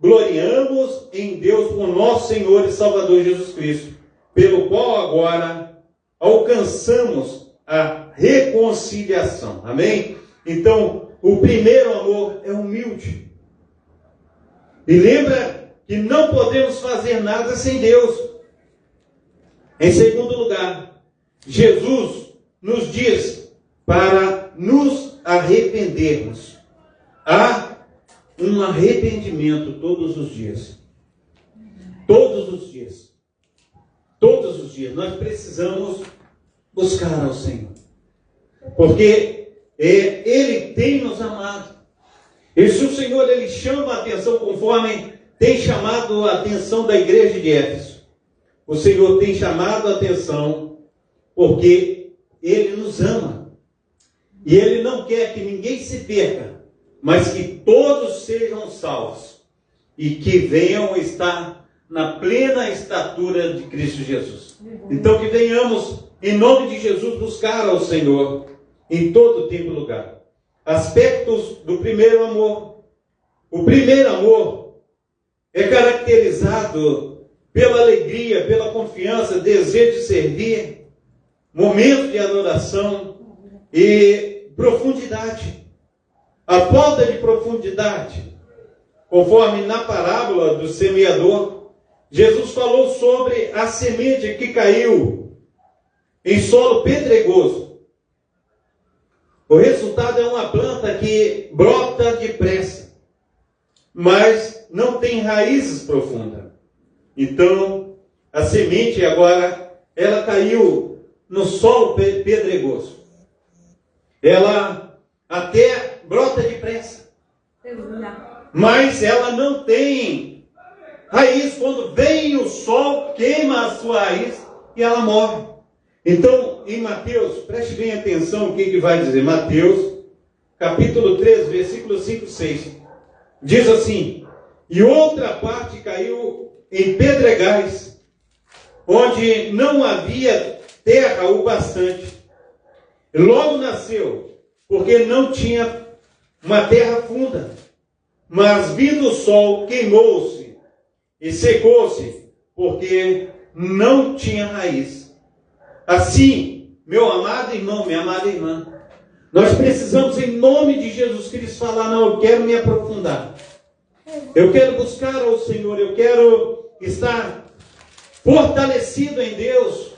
gloriamos em Deus, o nosso Senhor e Salvador Jesus Cristo, pelo qual agora alcançamos a reconciliação. Amém? Então, o primeiro amor é humilde. E lembra que não podemos fazer nada sem Deus. Em segundo lugar, Jesus nos diz para nos arrependermos. Há um arrependimento todos os dias. Todos os dias. Todos os dias. Nós precisamos buscar ao Senhor. Porque Ele tem nos amado. E se o Senhor Ele chama a atenção conforme tem chamado a atenção da igreja de Éfeso, o Senhor tem chamado a atenção porque Ele nos ama. E Ele não quer que ninguém se perca, mas que todos sejam salvos e que venham estar na plena estatura de Cristo Jesus. Então que venhamos, em nome de Jesus, buscar ao Senhor em todo tempo e lugar. Aspectos do primeiro amor. O primeiro amor é caracterizado pela alegria, pela confiança, desejo de servir, momento de adoração e profundidade. A falta de profundidade, conforme na parábola do semeador, Jesus falou sobre a semente que caiu em solo pedregoso. O resultado é uma planta que brota depressa, mas não tem raízes profundas. Então, a semente agora, ela caiu no solo pedregoso. Ela até brota depressa, mas ela não tem raiz. Quando vem o sol, queima a sua raiz e ela morre. Então, em Mateus, preste bem atenção o que vai dizer. Mateus, capítulo 3, versículos 5 e 6. Diz assim: e outra parte caiu em pedregais, onde não havia terra o bastante. Logo nasceu, porque não tinha uma terra funda. Mas vindo o sol, queimou-se e secou-se, porque não tinha raiz. Assim, meu amado irmão, minha amada irmã, nós precisamos, em nome de Jesus Cristo, falar: não, eu quero me aprofundar. Eu quero buscar ao Senhor, eu quero estar fortalecido em Deus.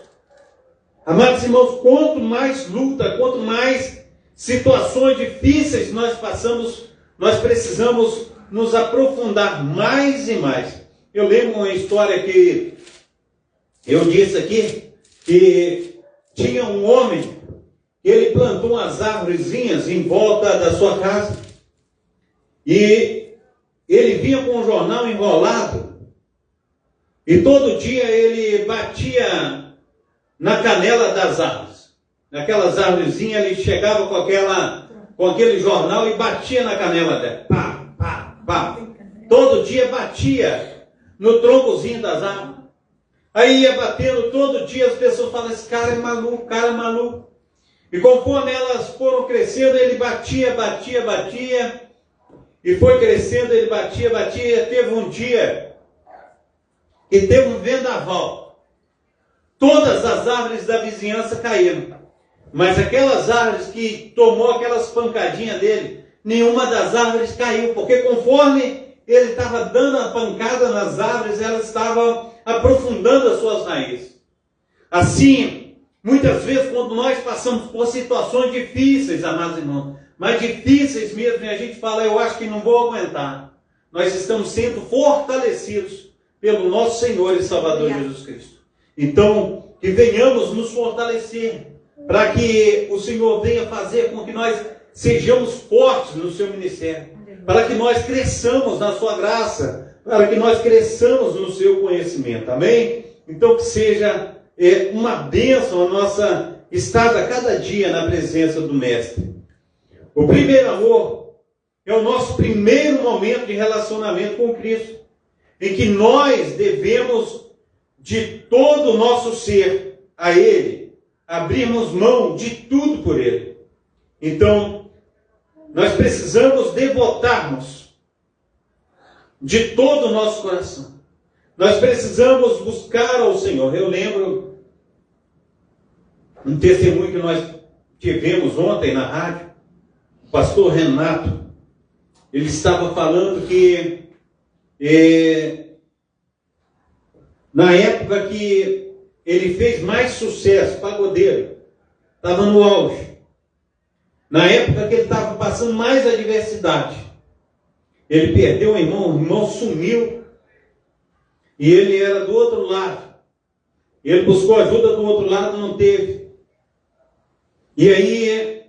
Amados irmãos, quanto mais luta, quanto mais situações difíceis nós passamos, nós precisamos nos aprofundar mais e mais. Eu lembro uma história que eu disse aqui, que tinha um homem, ele plantou umas árvorezinhas em volta da sua casa, e ele vinha com um jornal enrolado, e todo dia ele batia na canela das árvores. Naquelas árvorezinhas ele chegava com aquele jornal e batia na canela dela. Pá, pá, pá. Todo dia batia no troncozinho das árvores. Aí ia batendo todo dia, as pessoas falavam: esse cara é maluco, cara é maluco. E conforme elas foram crescendo, ele batia. E foi crescendo, ele batia. Teve um dia que teve um vendaval. Todas as árvores da vizinhança caíram. Mas aquelas árvores que tomou aquelas pancadinhas dele, nenhuma das árvores caiu. Porque conforme ele estava dando a pancada nas árvores, elas estavam aprofundando as suas raízes. Assim, muitas vezes, quando nós passamos por situações difíceis, amados irmãos, mas difíceis mesmo, e a gente fala: eu acho que não vou aguentar, nós estamos sendo fortalecidos pelo nosso Senhor e Salvador Jesus Cristo. Então, que venhamos nos fortalecer, para que o Senhor venha fazer com que nós sejamos fortes no seu ministério, para que nós cresçamos na sua graça, para que nós cresçamos no seu conhecimento. Amém? Então, que seja uma bênção a nossa estada cada dia na presença do Mestre. O primeiro amor é o nosso primeiro momento de relacionamento com Cristo, em que nós devemos, de todo o nosso ser, a Ele, abrirmos mão de tudo por Ele. Então, nós precisamos devotarmos de todo o nosso coração. Nós precisamos buscar ao Senhor. Eu lembro um testemunho que nós tivemos ontem na rádio. O pastor Renato, ele estava falando que na época que ele fez mais sucesso, pagodeiro, estava no auge. Na época que ele estava passando mais adversidade, ele perdeu o irmão sumiu, e ele era do outro lado. Ele buscou ajuda do outro lado, não teve. E aí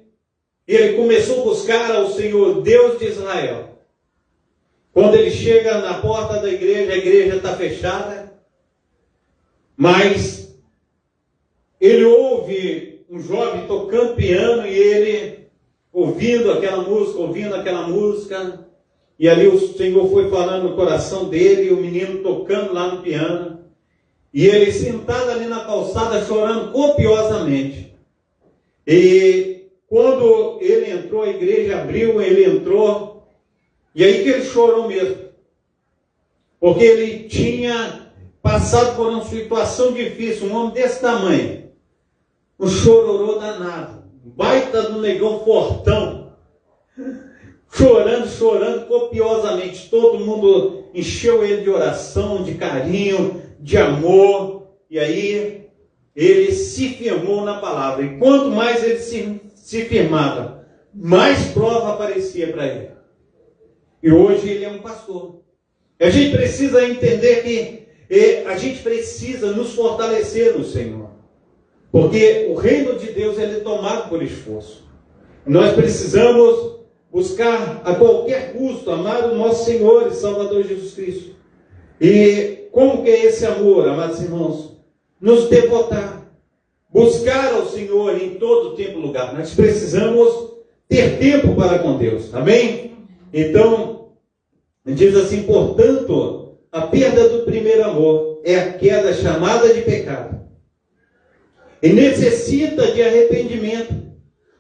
ele começou a buscar ao Senhor, Deus de Israel. Quando ele chega na porta da igreja, a igreja está fechada, mas ele ouve um jovem tocando piano, e ele ouvindo aquela música, e ali o Senhor foi falando no coração dele, e o menino tocando lá no piano, e ele sentado ali na calçada chorando copiosamente. E quando ele entrou, a igreja abriu, ele entrou, e aí que ele chorou mesmo, porque ele tinha passado por uma situação difícil, um homem desse tamanho, um chororô danado, baita do negão fortão, chorando copiosamente. Todo mundo encheu ele de oração, de carinho, de amor, e aí ele se firmou na palavra. E quanto mais ele se firmava, mais prova aparecia para ele. E hoje ele é um pastor. A gente precisa entender que a gente precisa nos fortalecer no Senhor, porque o reino de Deus ele é tomado por esforço. Nós precisamos buscar a qualquer custo amar o nosso Senhor e Salvador Jesus Cristo. E como que é esse amor, amados irmãos? Nos devotar, buscar ao Senhor em todo tempo e lugar. Nós precisamos ter tempo para com Deus, amém? Então, diz assim, portanto, a perda do primeiro amor é a queda chamada de pecado, e necessita de arrependimento.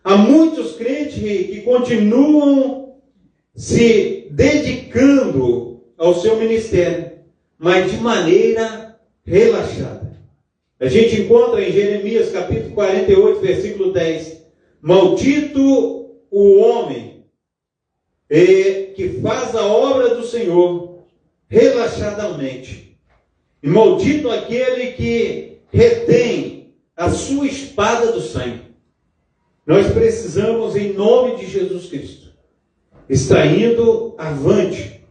Há muitos crentes que continuam se dedicando ao seu ministério, mas de maneira relaxada. A gente encontra em Jeremias capítulo 48, versículo 10, maldito o homem que faz a obra do Senhor relaxadamente, e maldito aquele que retém a sua espada do sangue. Nós precisamos, em nome de Jesus Cristo, estar indo avante.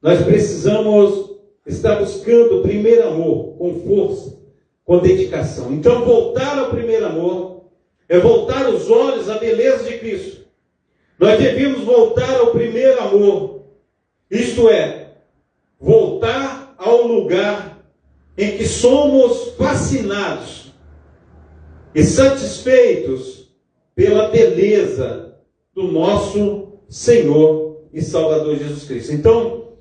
Nós precisamos estar buscando o primeiro amor com força, com dedicação. Então, voltar ao primeiro amor é voltar os olhos à beleza de Cristo. Nós devemos voltar ao primeiro amor, isto é, voltar ao lugar em que somos fascinados e satisfeitos pela beleza do nosso Senhor e Salvador Jesus Cristo. Então,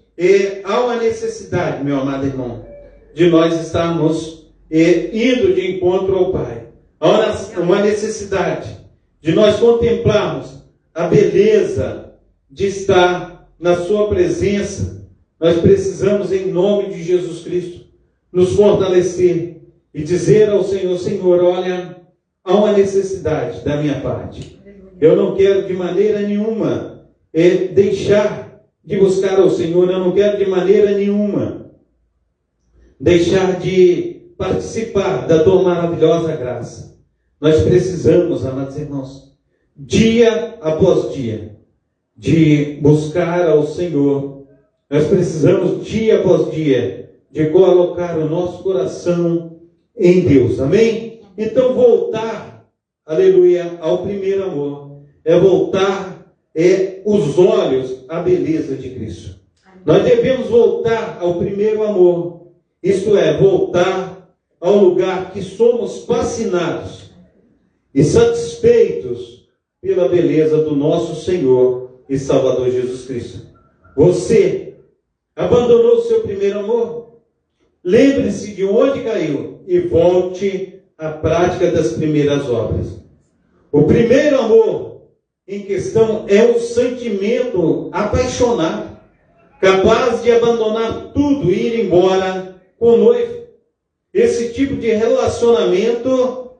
há uma necessidade, meu amado irmão, de nós estarmos indo de encontro ao Pai. Há uma necessidade de nós contemplarmos a beleza de estar na sua presença. Nós precisamos, em nome de Jesus Cristo, nos fortalecer e dizer ao Senhor, Senhor, olha, há uma necessidade da minha parte. Eu não quero de maneira nenhuma deixar de buscar ao Senhor. Eu não quero de maneira nenhuma deixar de participar da tua maravilhosa graça. Nós precisamos, amados irmãos, dia após dia, de buscar ao Senhor. Nós precisamos, dia após dia, de colocar o nosso coração em Deus. Amém? Então, voltar, aleluia, ao primeiro amor, é voltar os olhos à beleza de Cristo. Nós devemos voltar ao primeiro amor, isto é, voltar ao lugar que somos fascinados e satisfeitos pela beleza do nosso Senhor e Salvador Jesus Cristo. Você abandonou o seu primeiro amor? Lembre-se de onde caiu e volte à prática das primeiras obras. O primeiro amor em questão é o sentimento apaixonado. capaz de abandonar tudo e ir embora com o noivo. Esse tipo de relacionamento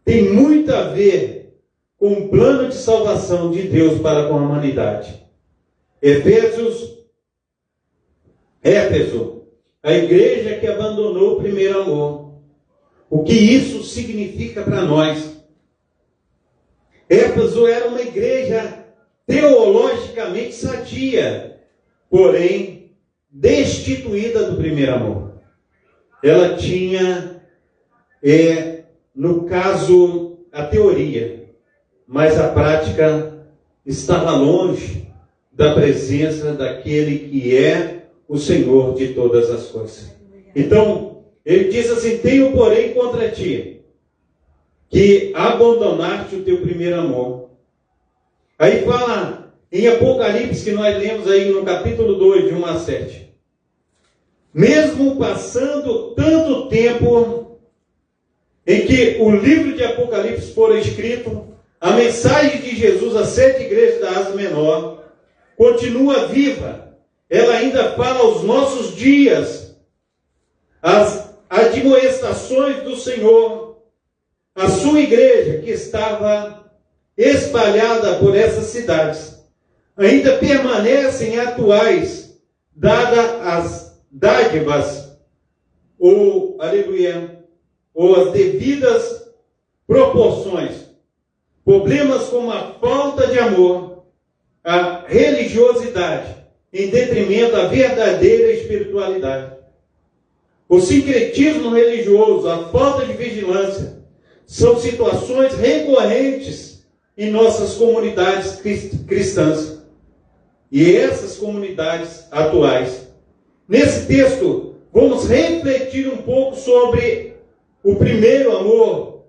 tem muito a ver com o plano de salvação de Deus para com a humanidade. Éfeso, a igreja que abandonou o primeiro amor. O que isso significa para nós? Éfeso era uma igreja teologicamente sadia, porém destituída do primeiro amor. Ela tinha, no caso, a teoria, mas a prática estava longe da presença daquele que é o Senhor de todas as coisas. Então, ele diz assim: tenho, porém, contra ti, que abandonaste o teu primeiro amor. Aí fala em Apocalipse, que nós lemos aí no capítulo 2, de 1 a 7. Mesmo passando tanto tempo em que o livro de Apocalipse for escrito, a mensagem de Jesus às 7 igrejas da Ásia Menor continua viva. Ela ainda fala aos nossos dias. As admoestações do Senhor, a sua igreja que estava espalhada por essas cidades, ainda permanecem atuais, dadas as dádivas, ou as devidas proporções. Problemas como a falta de amor, a religiosidade, em detrimento da verdadeira espiritualidade. O sincretismo religioso, a falta de vigilância, são situações recorrentes em nossas comunidades cristãs. E essas comunidades atuais. Nesse texto, vamos refletir um pouco sobre o primeiro amor,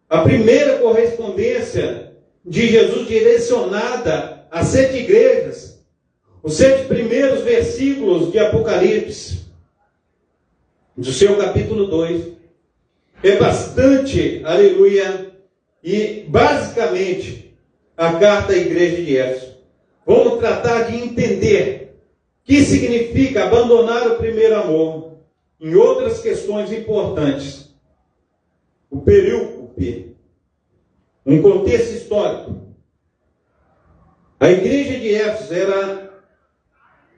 a primeira correspondência de Jesus direcionada às 7 igrejas, os 7 primeiros versículos de Apocalipse, do seu capítulo 2, é bastante, e basicamente a carta à igreja de Éfeso. Vamos tratar de entender o que significa abandonar o primeiro amor, em outras questões importantes. O períope, um contexto histórico. A igreja de Éfeso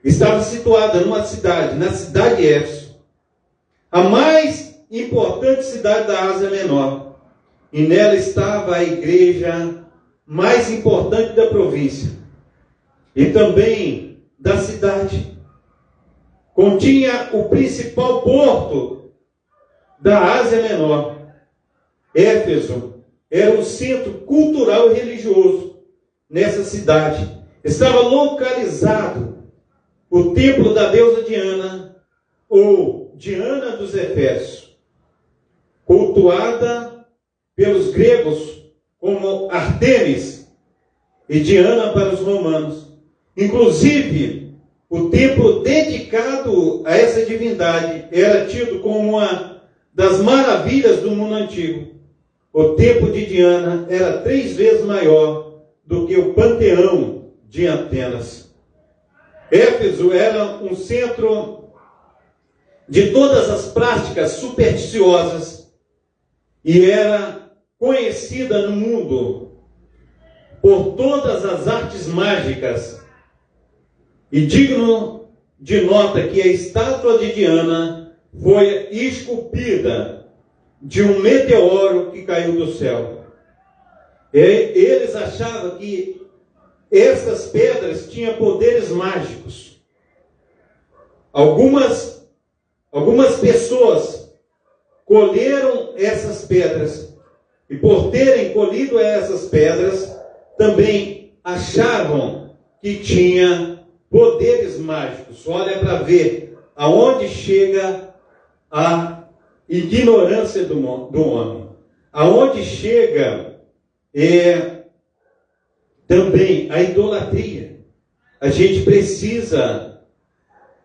estava situada numa cidade, na cidade de Éfeso, a mais importante cidade da Ásia Menor. E nela estava a igreja mais importante da província e também da cidade. Continha o principal porto da Ásia Menor. Éfeso era o centro cultural e religioso nessa cidade. Estava localizado o templo da deusa Diana, ou Diana dos Efésios, cultuada pelos gregos como Artemis e Diana para os romanos. Inclusive, o templo dedicado a essa divindade era tido como uma das maravilhas do mundo antigo. O templo de Diana era 3 vezes maior do que o panteão de Atenas. Éfeso era um centro de todas as práticas supersticiosas e era conhecida no mundo por todas as artes mágicas. E digno de nota que a estátua de Diana foi esculpida de um meteoro que caiu do céu. Eles achavam que essas pedras tinham poderes mágicos. Algumas pessoas colheram essas pedras e, por terem colhido essas pedras, também achavam que tinha poderes mágicos. Olha para ver aonde chega a ignorância do homem, aonde chega também a idolatria. A gente precisa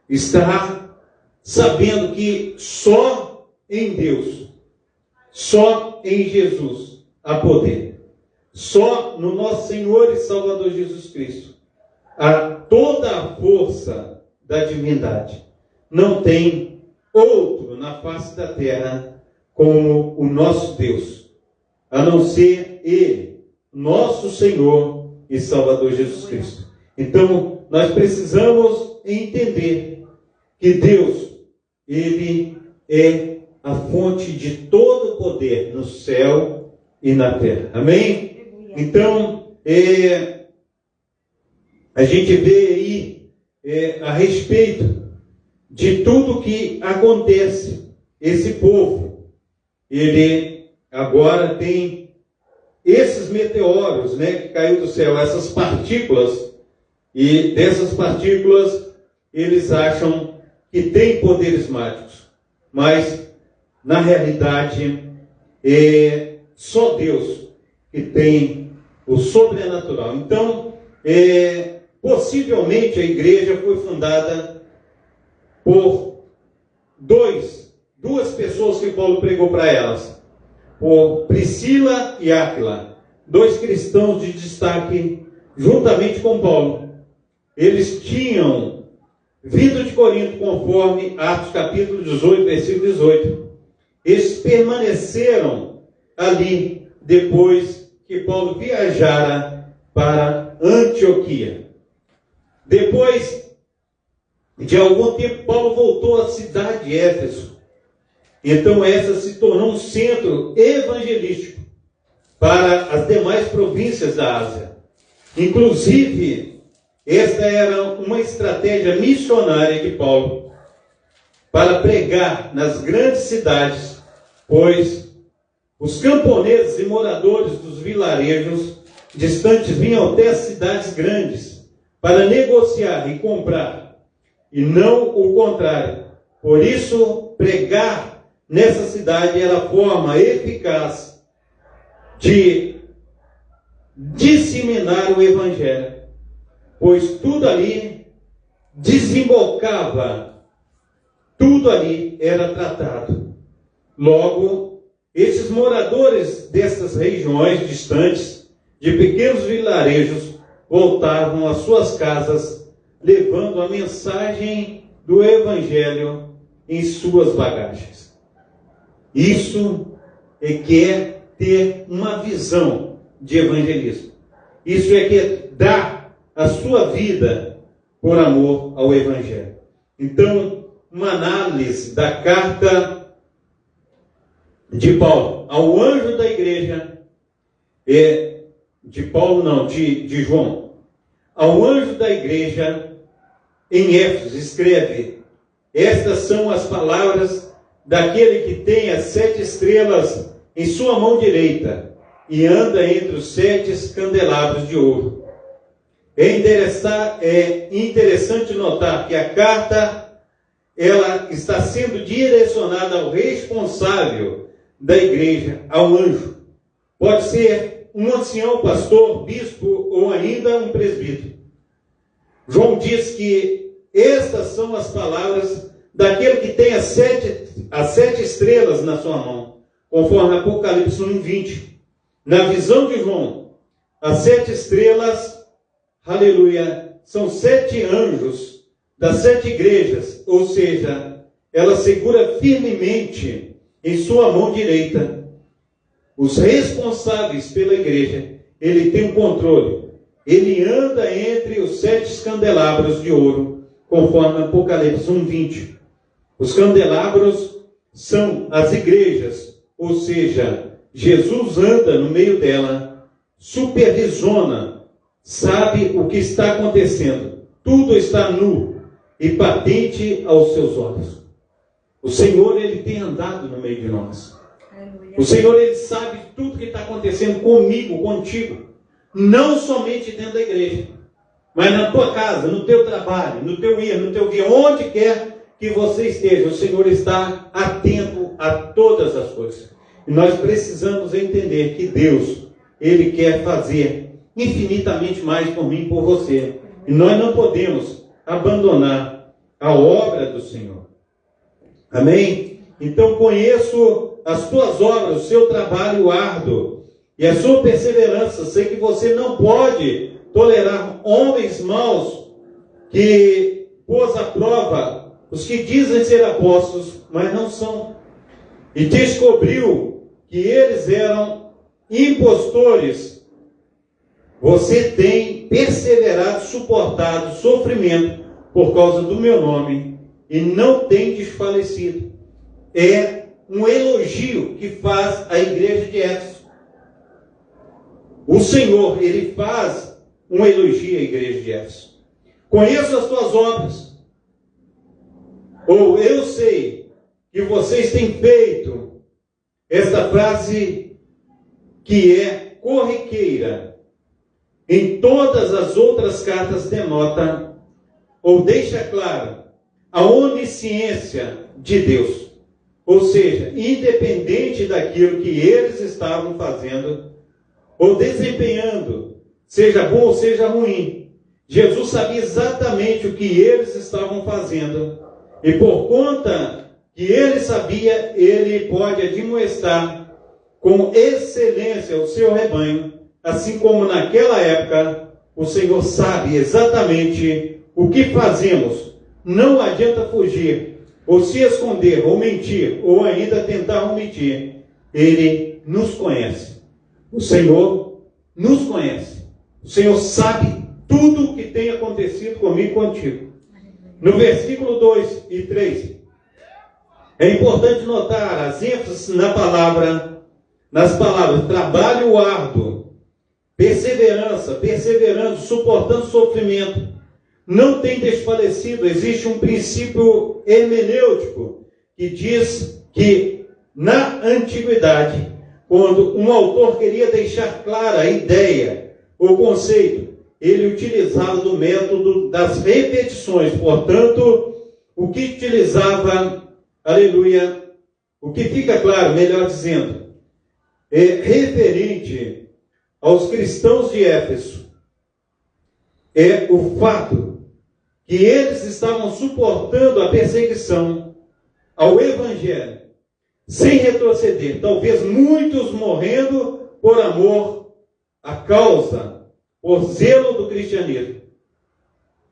estar sabendo que só em Deus, só em Jesus há poder. Só no nosso Senhor e Salvador Jesus Cristo toda a força da divindade. Não tem outro na face da terra como o nosso Deus, a não ser Ele, nosso Senhor e Salvador Jesus Cristo. Então, nós precisamos entender que Deus, Ele é a fonte de todo o poder no céu e na terra. Amém? Então, a gente vê aí a respeito de tudo que acontece. Esse povo, ele agora tem esses meteoros, né, que caiu do céu, essas partículas, e dessas partículas eles acham que tem poderes mágicos, mas na realidade é só Deus que tem o sobrenatural. Então, possivelmente a igreja foi fundada por duas pessoas que Paulo pregou para elas, por Priscila e Áquila, 2 cristãos de destaque, juntamente com Paulo. Eles tinham vindo de Corinto, conforme Atos capítulo 18, versículo 18. Eles permaneceram ali depois que Paulo viajara para Antioquia. Depois de algum tempo, Paulo voltou à cidade de Éfeso. Então essa se tornou um centro evangelístico para as demais províncias da Ásia. Inclusive, esta era uma estratégia missionária de Paulo para pregar nas grandes cidades, pois os camponeses e moradores dos vilarejos distantes vinham até as cidades grandes para negociar e comprar, e não o contrário. Por isso, pregar nessa cidade era a forma eficaz de disseminar o evangelho, pois tudo ali desembocava, tudo ali era tratado. Logo, esses moradores dessas regiões distantes, de pequenos vilarejos, voltavam às suas casas, levando a mensagem do evangelho em suas bagagens. Isso é que é ter uma visão de evangelismo. Isso é que é dar a sua vida por amor ao evangelho. Então, uma análise da carta de Paulo ao anjo da igreja, de João, ao anjo da igreja em Éfeso, escreve: estas são as palavras daquele que tem as 7 estrelas em sua mão direita e anda entre os 7 candelabros de ouro. É interessante notar que a carta ela está sendo direcionada ao responsável da igreja, ao anjo. Pode ser um ancião, pastor, bispo ou ainda um presbítero. João diz que estas são as palavras daquele que tem as 7 estrelas na sua mão, conforme Apocalipse 1:20. Na visão de João, as 7 estrelas, aleluia, são 7 anjos das 7 igrejas, ou seja, ela segura firmemente em sua mão direita os responsáveis pela igreja. Ele tem o controle, ele anda entre os 7 candelabros de ouro, conforme Apocalipse 1:20. Os candelabros são as igrejas, ou seja, Jesus anda no meio dela, supervisiona, sabe o que está acontecendo. Tudo está nu e patente aos seus olhos. O Senhor, Ele tem andado no meio de nós. Aleluia. O Senhor, Ele sabe tudo que está acontecendo comigo, contigo. Não somente dentro da igreja, mas na tua casa, no teu trabalho, no teu ir, no teu vir, onde quer que você esteja, o Senhor está atento a todas as coisas. E nós precisamos entender que Deus, Ele quer fazer infinitamente mais por mim e por você. E nós não podemos abandonar a obra do Senhor. Amém? Então conheço as tuas obras, o seu trabalho árduo e a sua perseverança. Sei que você não pode tolerar homens maus que pôs à prova os que dizem ser apóstolos, mas não são. E descobriu que eles eram impostores. Você tem perseverado, suportado sofrimento por causa do meu nome e não tem desfalecido. É um elogio que faz a igreja de Éfeso. O Senhor, Ele faz um elogio à igreja de Éfeso. Conheço as tuas obras. Ou eu sei que vocês têm feito. Esta frase que é corriqueira em todas as outras cartas denota ou deixa claro a onisciência de Deus. Ou seja, independente daquilo que eles estavam fazendo ou desempenhando, seja bom ou seja ruim, Jesus sabia exatamente o que eles estavam fazendo. E por conta que ele sabia, ele pode admoestar com excelência o seu rebanho, assim como naquela época o Senhor sabe exatamente o que fazemos. Não adianta fugir, ou se esconder, ou mentir, ou ainda tentar omitir. Ele nos conhece. O Senhor nos conhece. O Senhor sabe tudo o que tem acontecido comigo e contigo. No versículo 2 e 3, é importante notar as ênfases nas palavras trabalho árduo, perseverança, perseverando, suportando sofrimento, não tem desfalecido. Existe um princípio hermenêutico que diz que na antiguidade, quando um autor queria deixar clara a ideia, o conceito, ele utilizava do método das repetições. Portanto, o que utilizava, aleluia, o que fica claro, melhor dizendo, é referente aos cristãos de Éfeso, é o fato que eles estavam suportando a perseguição ao Evangelho, sem retroceder. Talvez muitos morrendo por amor à causa, por zelo do cristianismo.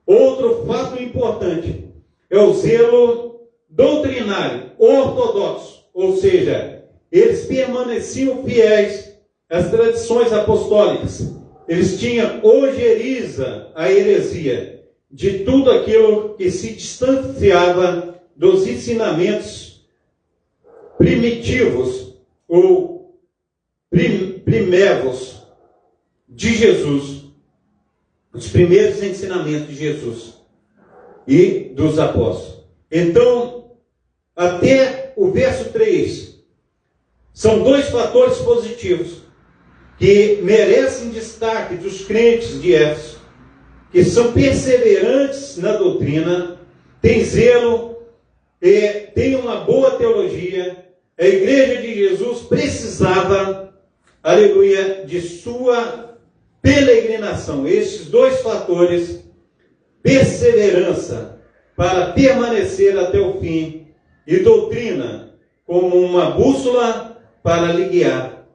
Outro fato importante é o zelo doutrinário, ortodoxo, ou seja, eles permaneciam fiéis às tradições apostólicas. Eles tinham ojeriza a heresia de tudo aquilo que se distanciava dos ensinamentos primitivos ou primevos de Jesus, os primeiros ensinamentos de Jesus e dos apóstolos. Então, até o verso 3, são dois fatores positivos que merecem destaque dos crentes de Éfeso, que são perseverantes na doutrina, têm zelo, têm uma boa teologia. A igreja de Jesus precisava, aleluia, de sua peregrinação. Esses dois fatores, perseverança para permanecer até o fim e doutrina como uma bússola para lhe guiar.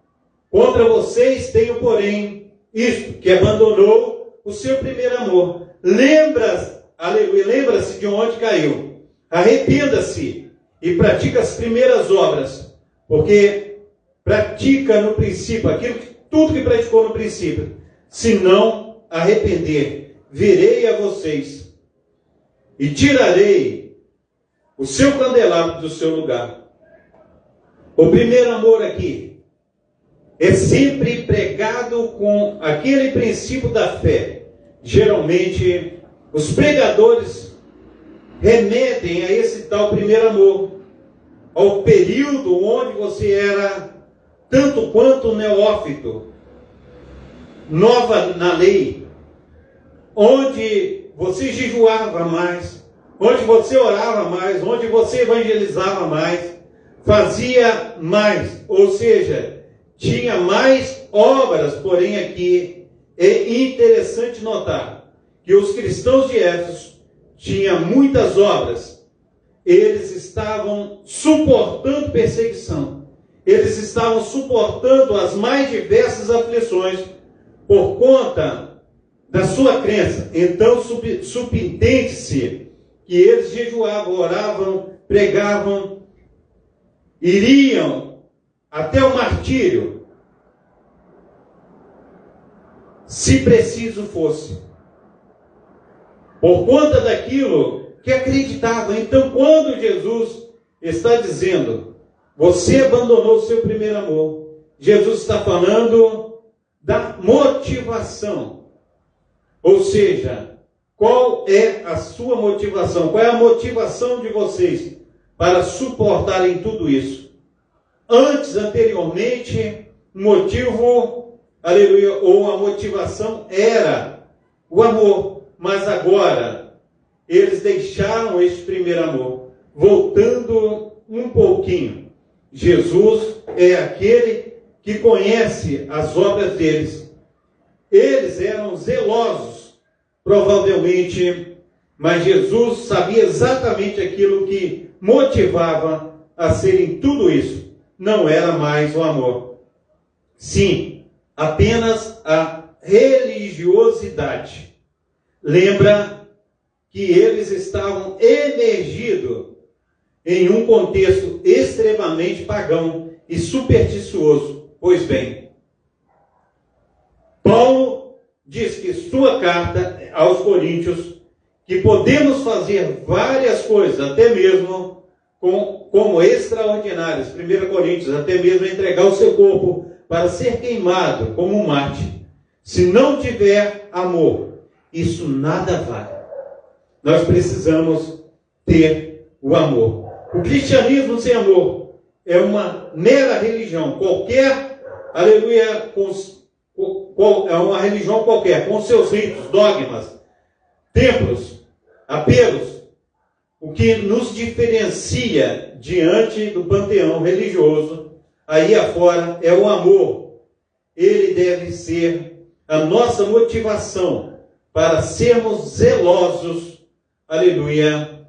Contra vocês tenho, porém, isto, que abandonou o seu primeiro amor. Lembra-se de onde caiu. Arrependa-se e pratica as primeiras obras, porque pratica no princípio tudo que praticou no princípio. Se não arrepender, virei a vocês e tirarei o seu candelabro do seu lugar. O primeiro amor aqui é sempre pregado com aquele princípio da fé. Geralmente, os pregadores remetem a esse tal primeiro amor, ao período onde você era tanto quanto neófito, nova na lei, onde você jejuava mais, onde você orava mais, onde você evangelizava mais, fazia mais, ou seja, tinha mais obras. Porém aqui é interessante notar que os cristãos de Éfeso tinham muitas obras. Eles estavam suportando perseguição, eles estavam suportando as mais diversas aflições por conta da sua crença. Então subentende-se que eles jejuavam, oravam, pregavam, iriam até o martírio, se preciso fosse, por conta daquilo que acreditavam. Então, quando Jesus está dizendo, você abandonou o seu primeiro amor, Jesus está falando da motivação. Ou seja, qual é a sua motivação? Qual é a motivação de vocês para suportarem tudo isso? Anteriormente, o motivo, aleluia, ou a motivação era o amor. Mas agora, eles deixaram esse primeiro amor. Voltando um pouquinho, Jesus é aquele que conhece as obras deles. Eles eram zelosos, provavelmente, mas Jesus sabia exatamente aquilo que motivava a serem tudo isso. Não era mais o amor. Sim, apenas a religiosidade. Lembra que eles estavam emergidos em um contexto extremamente pagão e supersticioso. Pois bem, Paulo diz que sua carta aos Coríntios, que podemos fazer várias coisas, até mesmo como extraordinárias. 1 Coríntios, até mesmo entregar o seu corpo para ser queimado como um mártir. Se não tiver amor, isso nada vale. Nós precisamos ter o amor. O cristianismo sem amor é uma mera religião. Qualquer, aleluia, é uma religião qualquer, com seus ritos, dogmas, templos, apelos. O que nos diferencia diante do panteão religioso, aí afora, é o amor. Ele deve ser a nossa motivação para sermos zelosos, aleluia,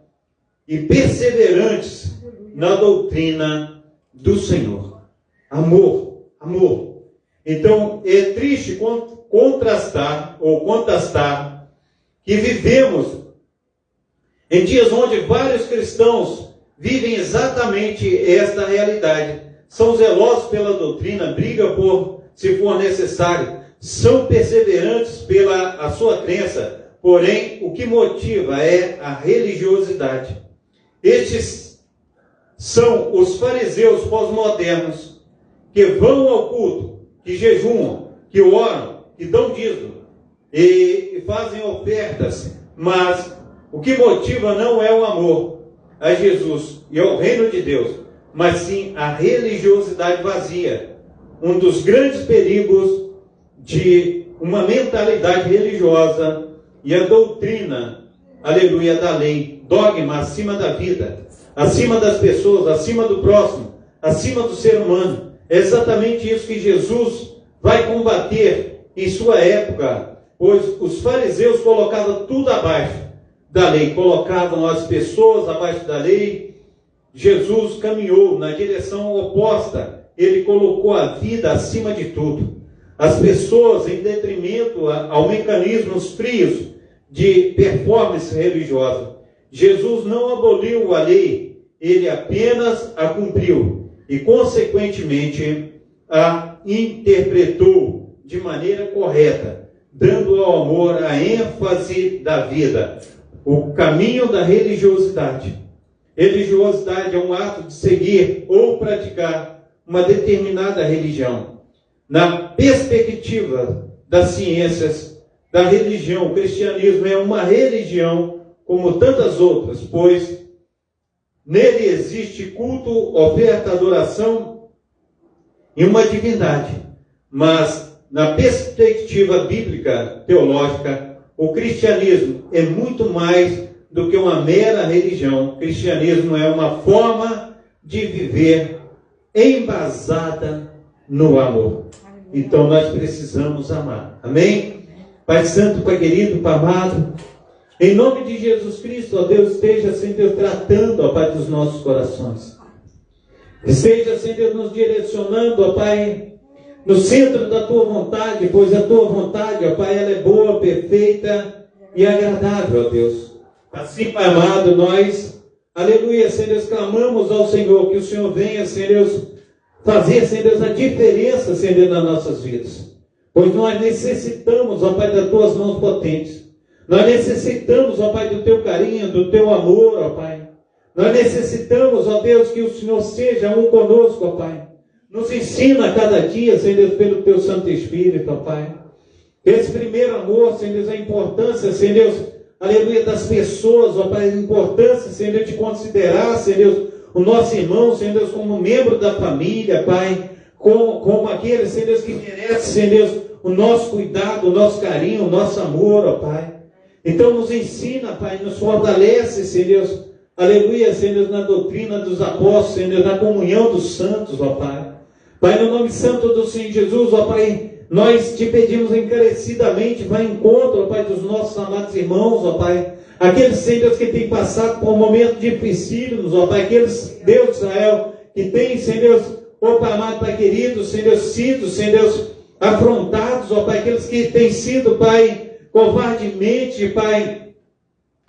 e perseverantes na doutrina do Senhor. Amor, amor. Então, é triste contrastar que vivemos em dias onde vários cristãos vivem exatamente esta realidade. São zelosos pela doutrina, brigam por, se for necessário, são perseverantes pela a sua crença, porém, o que motiva é a religiosidade. Estes são os fariseus pós-modernos, que vão ao culto, que jejuam, que oram, que dão dízimo, e fazem ofertas, mas o que motiva não é o amor a Jesus e ao reino de Deus, mas sim a religiosidade vazia. Um dos grandes perigos de uma mentalidade religiosa e a doutrina, aleluia, da lei, dogma acima da vida, acima das pessoas, acima do próximo, acima do ser humano. É exatamente isso que Jesus vai combater em sua época, pois os fariseus colocavam tudo abaixo da lei, colocavam as pessoas abaixo da lei. Jesus caminhou na direção oposta, ele colocou a vida acima de tudo, as pessoas em detrimento ao mecanismos frios de performance religiosa. Jesus não aboliu a lei, ele apenas a cumpriu e, consequentemente, a interpretou de maneira correta, dando ao amor a ênfase da vida. O caminho da religiosidade. Religiosidade é um ato de seguir ou praticar uma determinada religião. Na perspectiva das ciências, da religião, o cristianismo é uma religião como tantas outras, pois nele existe culto, oferta, adoração e uma divindade. Mas na perspectiva bíblica, teológica, o cristianismo é muito mais do que uma mera religião. O cristianismo é uma forma de viver embasada no amor. Então nós precisamos amar. Amém? Pai Santo, Pai querido, Pai amado, em nome de Jesus Cristo, ó Deus, esteja, Senhor, tratando, ó Pai, dos nossos corações. Esteja, Senhor, nos direcionando, ó Pai, no centro da tua vontade, pois a tua vontade, ó Pai, ela é boa, perfeita e agradável, ó Deus. Assim, Pai amado, nós, aleluia, Senhor Deus, clamamos ao Senhor que o Senhor venha, Senhor Deus, fazer, Senhor Deus, a diferença, Senhor Deus, nas nossas vidas. Pois nós necessitamos, ó Pai, das tuas mãos potentes. Nós necessitamos, ó Pai, do teu carinho, do teu amor, ó Pai. Nós necessitamos, ó Deus, que o Senhor seja um conosco, ó Pai. Nos ensina a cada dia, Senhor Deus, pelo teu Santo Espírito, ó Pai. Esse primeiro amor, Senhor Deus, a importância, Senhor Deus, aleluia, das pessoas, ó Pai, a importância, Senhor Deus, de considerar, Senhor Deus, o nosso irmão, Senhor Deus, como membro da família, Pai, como aquele, Senhor Deus, que merece, Senhor Deus, o nosso cuidado, o nosso carinho, o nosso amor, ó Pai. Então nos ensina, Pai, nos fortalece, Senhor Deus, aleluia, Senhor Deus, na doutrina dos apóstolos, Senhor Deus, na comunhão dos santos, ó Pai. Pai, no nome santo do Senhor Jesus, ó Pai, nós te pedimos encarecidamente, vai em encontro, ó Pai, dos nossos amados irmãos, ó Pai, aqueles, Senhor Deus, que têm passado por momentos dificílimos, ó Pai, aqueles, Deus de Israel, que têm, Senhor Deus, ó Pai amado, Pai querido, Senhor Deus, sido, Senhor Deus, afrontados, ó Pai, aqueles que têm sido, Pai, covardemente, Pai,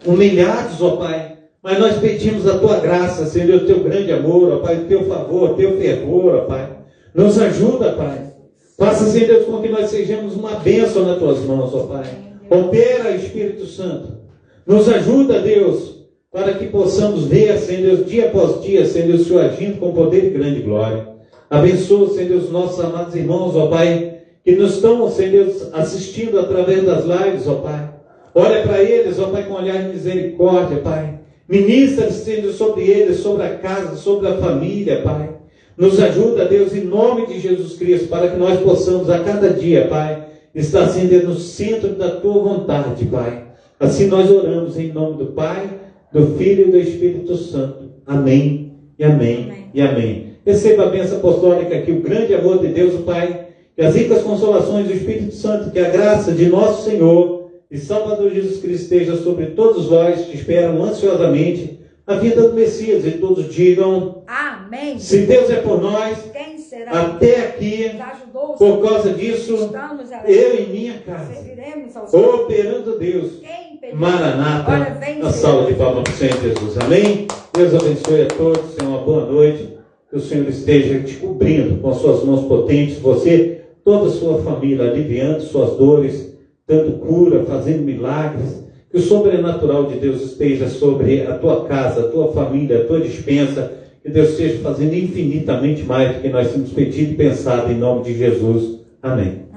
humilhados, ó Pai, mas nós pedimos a tua graça, Senhor, o teu grande amor, ó Pai, o teu favor, o teu fervor, ó Pai, nos ajuda, Pai, faça, Senhor Deus, com que nós sejamos uma bênção nas tuas mãos, ó Pai, opera, Espírito Santo, nos ajuda, Deus, para que possamos ver, Senhor Deus, dia após dia, Senhor Deus, o Senhor agindo com poder e grande glória. Abençoa, Senhor Deus, nossos amados irmãos, ó Pai, que nos estão, Senhor Deus, assistindo através das lives, ó Pai. Olha para eles, ó Pai, com olhar de misericórdia, Pai. Ministra, Senhor Deus, sobre eles, sobre a casa, sobre a família, Pai. Nos ajuda, Deus, em nome de Jesus Cristo, para que nós possamos a cada dia, Pai, estar, Senhor Deus, no centro da tua vontade, Pai. Assim nós oramos em nome do Pai, do Filho e do Espírito Santo. Amém, e amém, amém. E amém. Receba a bênção apostólica aqui, o grande amor de Deus, o Pai, que as ricas consolações do Espírito Santo, que a graça de nosso Senhor e Salvador Jesus Cristo esteja sobre todos vós que esperam ansiosamente a vinda do Messias. E todos digam: amém. Se Deus é por nós, quem será até aqui, por causa disso, eu e minha casa, operando Deus, Maranata, a salva de palmas para o Senhor Jesus. Amém? Deus abençoe a todos, tenham uma boa noite, que o Senhor esteja te cobrindo com as suas mãos potentes, você, toda a sua família, aliviando suas dores, dando cura, fazendo milagres, que o sobrenatural de Deus esteja sobre a tua casa, a tua família, a tua despensa, que Deus esteja fazendo infinitamente mais do que nós temos pedido e pensado, em nome de Jesus. Amém.